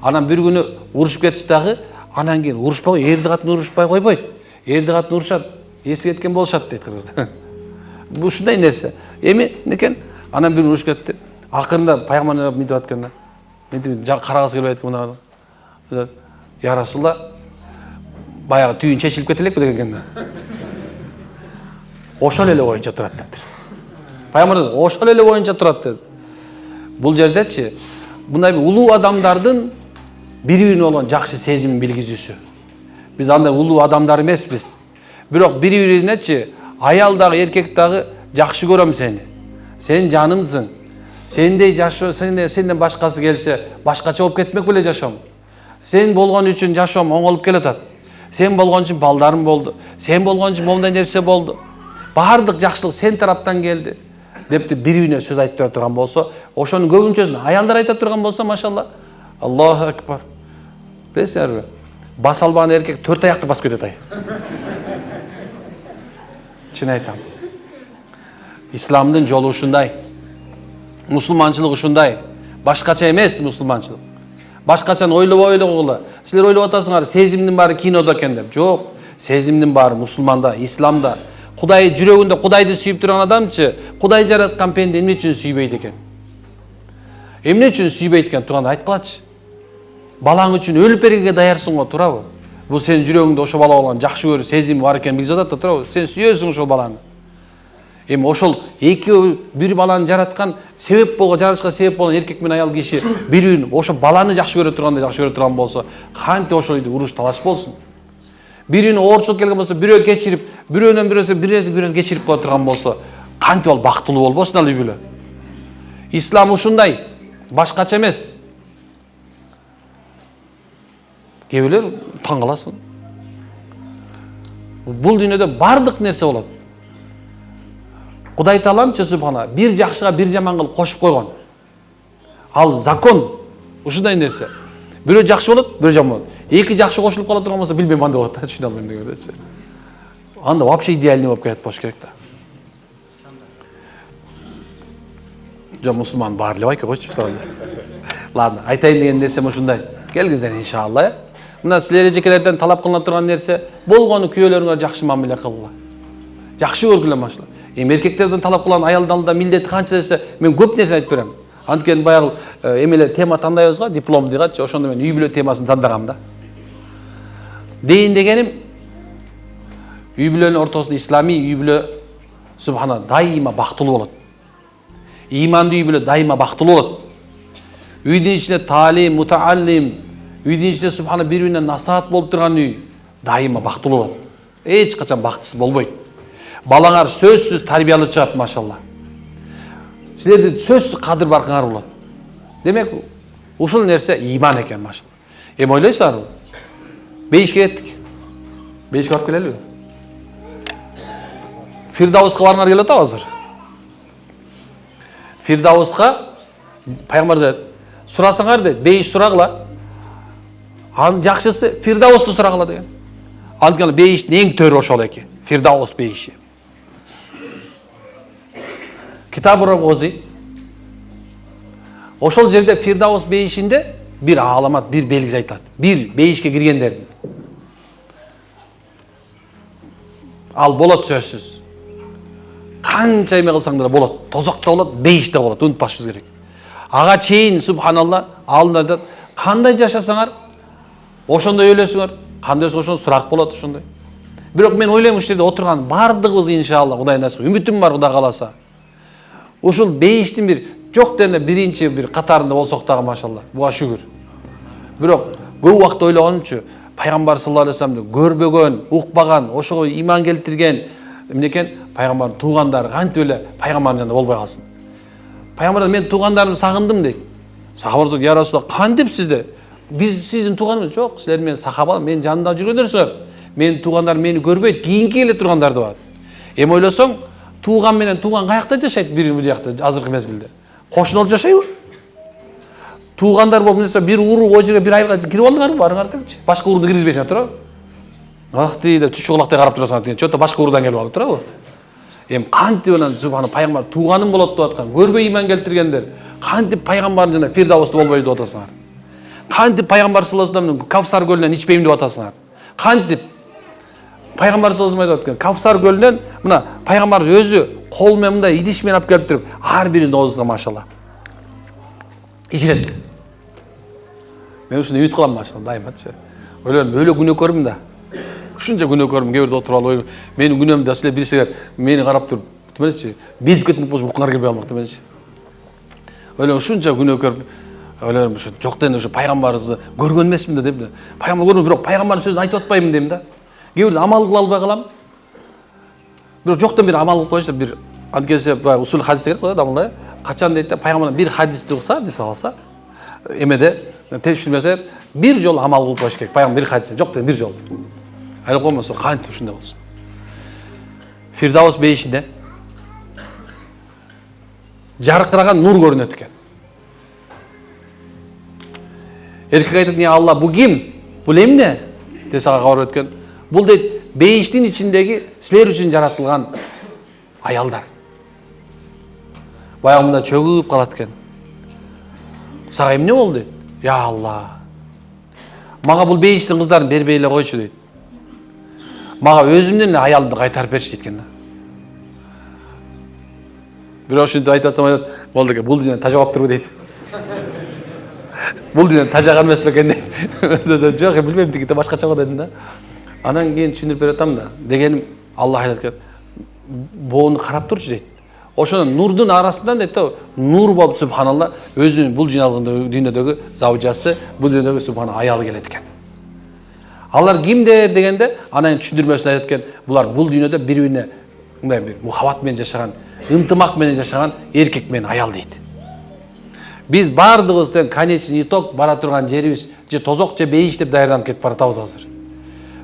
Анан бир күнү урушуп кетишти дагы, анан кийин урушпай, эрди катын урушпай койбойт. Эрди катын урушат, эси кеткен болушат дейт кыргызда. Бул ушундай нерсе. Эми некен? Анан бир урушуп кетти. Акырында пайгамбар мынтип аткан да. Мынтип карагысы келбей аткан мына. Я Расулла, баягы түйүн чечилип кетелекпи деген экен да. Ошол эле боюнча турат дептир. Пайгамбар ошол эле боюнча турат dedi. Бул жердечи мындай улуу адамдардын бири-бирине болгон жакшы сезимин билгизүүсү. Биз андай улуу адамдар эмеспиз. Бирок бири-биринечи аял дагы, эркек дагы жакшы көрөм сени. Сен жанымсың. Сендей жашоо, сенден башкасы келсе, башкача болуп кетмек беле жашоом. Сен болгон үчүн жашоом оңолуп келатат. Сен болгон үчүн балдарым болду. Сен болгон үчүн момундай нерсе болду. бардык жакшылык сен тараптан келди депти бири-бирине сөз айтып тура турган болсо, ошонун көбүнчөсүн аялдар айта турган болсо, машалла, Аллаху акбар. Билесиңерби? Баса албаган эркек 4 аяқты басып кетет ай. Чын айтам. Исламдын жолу ушундай. Мусулманчылык ушундай. Башкача эмес мусулманчылык. Башкачаны ойлогула. Силер ойлоп атасыңар, сезимдин баары кинодо экен деп. Жок, сезимдин баары мусулманда, исламда. Кудай жүрөгүндө Кудайды сүйүп турган адамчы, Кудай жараткан пенде эмне үчүн сүйбөйт экен? Эмне үчүн сүйбөйт экен? Туганда айткылачы. Балаң үчүн өлүп бергенге даярсың го, турабы? Бул сенин жүрөгүңдө ошо бала болгон жакшы көрүү сезими бар экенин билип атат да, турабы? Сен сүйөсүң ошол баланы. Эми ошол экөө бир баланы жараткан, себеп болгон, жарышка себеп болгон эркек менен аял киши бири-бирин ошо баланы жакшы көрө тургандай жакшы көрө турган болсо, кантип ошол үйдө уруш талаш болсун? Биринин оорчулук келген болсо, бирөө кечирип, бирөөнөн бирөөсү кечирип кое турган болсо, кантип ал бактылуу болбосун ал үй бүлө? Ислам ушундай, башкача эмес. Кээ бирөөлөр таң каласың. Бул дүйнөдө бардык нерсе болот. Кудай Таалам субхана бир жакшыга бир жаман кылып кошуп койгон. Ал закон ушундай нерсе. Бирөө жакшы болот, бирөө жаман болот. Эки жакшы кошулуп кала турган болсо, билбейм кандай болот да, түшүнө албайм дегендечи. Анда вообще идеальный болуп кетет болуш керек да. Жо мусулман баары эле байке койчу. Ладно, айтайын деген нерсем ушундай. Келгиздер иншалла. Мына силер эжекелерден талап кылына турган нерсе, болгону күйөөлөрүңөр жакшы мамиле кылгыла. Жакшы көргүлө машалла. Эми эркектерден талап кылган аялдын алдында милдети канча десе, мен көп нерсе айтып берем. Анткени баягы эмелер тема тандайбыз го, диплом дегенчи, ошондо мен үй бүлө темасын тандагам да. Дейин дегеним, үй бүлөнүн ортосунда исламий үй бүлө субхана дайыма бактылуу болот. Имандуу үй бүлө дайыма бактылуу болот. Үйдүн ичинде таалим, мутааллим, үйдүн ичинде субхана бири-бирине насаат болуп турган үй дайыма бактылуу болот. Эч качан бактысыз болбойт. Балаңар сөзсүз тарбиялуу чыгат, машалла. Силердин сөзсүз кадыр баркыңар болот. Демек, ушул нерсе иман экен, машалла. Эми ойлойсуңарбы? Бейишке кеттик. Бейишке барып келелиби? Фирдауска барыңар келип атабы азыр? Фирдауска пайгамбар айтат, сурасаңар дейт, бейиш сурагыла. Анын жакшысы Фирдаусту сурагыла деген. Анткени бейиштин эң төрү ошол экен. Фирдаус бейиши. Китабы Равзи. Ошол жерде Фирдаус бейишинде бир аламат, бир белгиси айтылат. Бир бейишке киргендердин. Ал болот сөзсүз. Канча эме кылсаңдар болот, тозокто болот, бейиште болот, унутпашыбыз керек. Ага чейин субханалла, алдында айтат, кандай жашасаңар, ошондой өлөсүңөр, кандай ошондой сурак болот ошондой. Бирок мен ойлойм, ушул жерде отурган бардыгыбыз иншалла Кудай насып, үмүтүм бар Кудай кааласа. Ушул бейиштин бир жок дегенде биринчи бир катарында болсок дагы, машалла, буга шүгүр. Бирок көп убакыт ойлогонумчу, пайгамбар саллаллаху алейхи вассаламды көрбөгөн, укпаган, ошого иман келтирген эмнекен пайгамбардын туугандары кантип эле пайгамбардын жанында болбой калсын. Пайгамбар мен туугандарымды сагындым дейт. Сахабалар я Расулаллах, кантип сизде? Биз сиздин тууганыңыз жок, силер менин сахаба, менин жанымда жүргөндөрсүңөр. Менин туугандар мени көрбөйт, кийинки эле тургандарды бар. Эми ойлосоң, тууган менен тууган каякта жашайт бир жакта азыркы мезгилде? Кошун болуп жашайбы? Туугандар болуп нерсе бир уруу о жерге бир айга кирип алдыңарбы, барыңар депчи. Башка урууну киргизбейсиңер, турабы? Ах дейт, түшү кулактай карап турасыңар деген, чөтө башка уруудан келип алып, турабы? Эми кантип анан субхана пайгамбар тууганым болот деп аткан, көрбөй иман келтиргендер, кантип пайгамбардын жанында Фирдауста болбойт деп атасыңар? Кантип пайгамбар саллаллаху алейхи вассалам Кавсар көлүнөн ичпейм деп атасыңар? Кантип пайгамбар саллаллаху алейхи вассалам айтып аткан, Кавсар көлүнөн мына пайгамбар өзү кол менен мындай идиш менен алып келип туруп, ар биринин оозуна машалла ичирет. Мен ушуну үмүт кылам, машалла, дайымачы. Ойлойм, өлө күнөөкөрмүн да. Ушунча күнөөкөрмүн, кээ бирде отуруп алып, менин күнөөмдү силер билсеңер, мени карап туруп, демекчи, безип кетмек болсо укуңар келбей калмак демекчи. Ойлойм, ушунча күнөөкөр, ойлойм, ушу жок дегенде ушу пайгамбарыбызды көргөн эмесмин да деп. Пайгамбар көргөн, бирок пайгамбардын сөзүн айтып атпаймын дейм да. Кээ бирде амал кыла албай калам. Бирок жоктон бир амал кылып коюшту, бир анткенсе усул хадис керек го адамда. Качан дейт да, пайгамбар бир хадисти укса, мисалы алса, эмеде түшүнбөсө бир жолу амал кылып коюш керек. Пайгамбар бир хадис, жок деген бир жолу. Айлап коймосо кантип ушундай болсун. Firdavs бейишинде жарқыраған нур көрінеді екен. Еркек айтады, не Алла, бұл кім? Бұл емне? Десе қабар өткен. Бұл дейді, бейіштің ішіндегі сілер үшін жаратылған аялдар. Баяғымда чөгіп қалады екен. Саға емне ол дейді? Я Алла, маға бұл бейіштің қыздарын бербейлі қойшы дейді. Маға өзімнен аялымды қайтарып берші дейкен. Бирок ушинтип айтатсам айтат, болду экен, бул дүйнөнү тажап турбу дейт. Бул дүйнөнү тажаган эмес бекен дейт. Жок, билбейм дегенде башкача го дедим да. Анан кийин түшүндүрүп берип атам да. Дегеним Аллах айтат экен, боону карап турчу дейт. Ошону нурдун арасынан дейт да, нур болуп субханалла өзүнүн бул дүйнөдөгү завжасы, бул дүйнөдөгү субхана аялы келет экен. Алар кимдер дегенде, анан түшүндүрмөсүн айтат экен, булар бул дүйнөдө бири-бирине мындай бир мухаббат менен жашаган, ынтымак менен жашаган эркек менен аял дейт. Биз бардыгыбыз конечный итог бара турган жерибиз же тозок же бейиш деп даярданып кетип баратабыз азыр.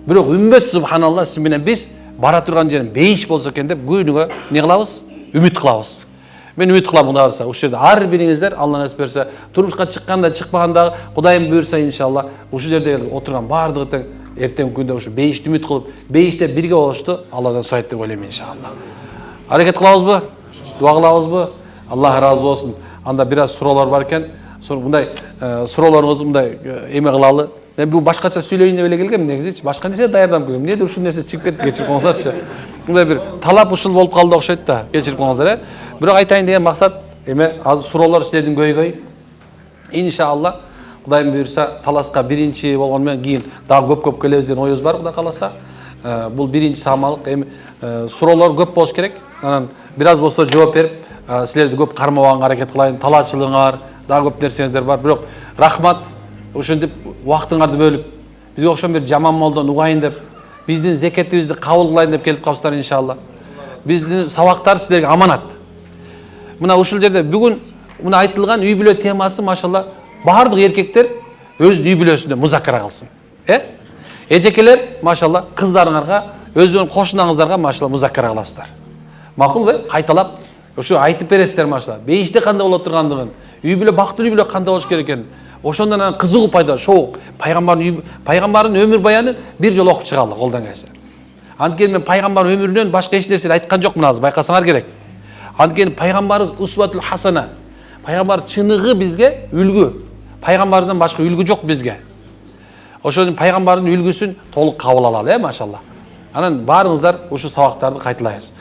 Бирок үммөт субханалла сиз менен биз бара турган жерим бейиш болсо экен деп күнүгө не кылабыз? Үмүт кылабыз. Мен үмүт кылам мына алса, ушул жерде ар бириңиздер Алла насип берсе, турмушка чыкканда, чыкпаганда, Кудайым буйрса иншалла, ушул жерде отурган бардыгы тең эртең күндө ушу бейишти үмүт кылып, бейиште бирге болушту Алладан сурайт деп ойлойм иншалла. Аракет кылабызбы? Дуа кылабызбы? Аллах ыраазы болсун. Анда бир аз суроолор бар экен. Мындай суроолоруңузду мындай эме кылалы. Мен бул башкача сүйлөйүн деп эле келгем негизичи. Башка нерсе даярданып келгем. Эмнедир ушул нерсе чыгып кетти, кечирип коңуздарчы. Мындай бир талап ушул болуп калды окшойт да. Кечирип коңуздар, Бирок айтайын деген максат эме азыр суроолор силердин көйгөй. Иншалла Кудайым буйрса таласка биринчи болгону менен кийин дагы көп келебиз деген оюбуз бар, Кудай кааласа. Бул биринчи самалык. Эми суроолор көп болуш керек. Анан бир аз болсо жооп берип, силерди көп кармабаганга аракет кылайын. Талаачылыгыңар, дагы көп нерсеңиздер бар. Бирок рахмат, ушинтип убактыңарды бөлүп, бизге окшом бир жаман молдон угайын деп, биздин зекетибизди кабыл кылайын деп келип калыпсыздар иншалла. Биздин сабактар силерге аманат. Мына ушул жерде бүгүн мына айтылган үй бүлө темасы машалла бардык эркектер өз үй бүлөсүндө музакара кылсын. Эжекелер машалла кыздарыңарга, өзүңөр кошунаңыздарга машалла музакара кыласыздар. Макулбу? Кайталап ошо айтып бересиздер машалла. Бейиште кандай боло тургандыгын, үй бүлө бактылуу үй бүлө кандай болуш керек экенин. Ошондон анан кызыгуу пайда, ошо пайгамбардын өмүр баянын бир жолу окуп чыгалы колдон келсе. Анткени мен пайгамбар өмүрүнөн башка эч нерсе айткан жокмун азыр, байкасаңар керек. Анткени пайгамбарыбыз усватул хасана. Пайгамбар чыныгы бизге үлгү. Пайгамбардан башка үлгү жок бизге. Ошол пайгамбардын үлгүсүн толук кабыл алалы, машалла. Анан баарыңыздар ушу сабактарды кайталайбыз.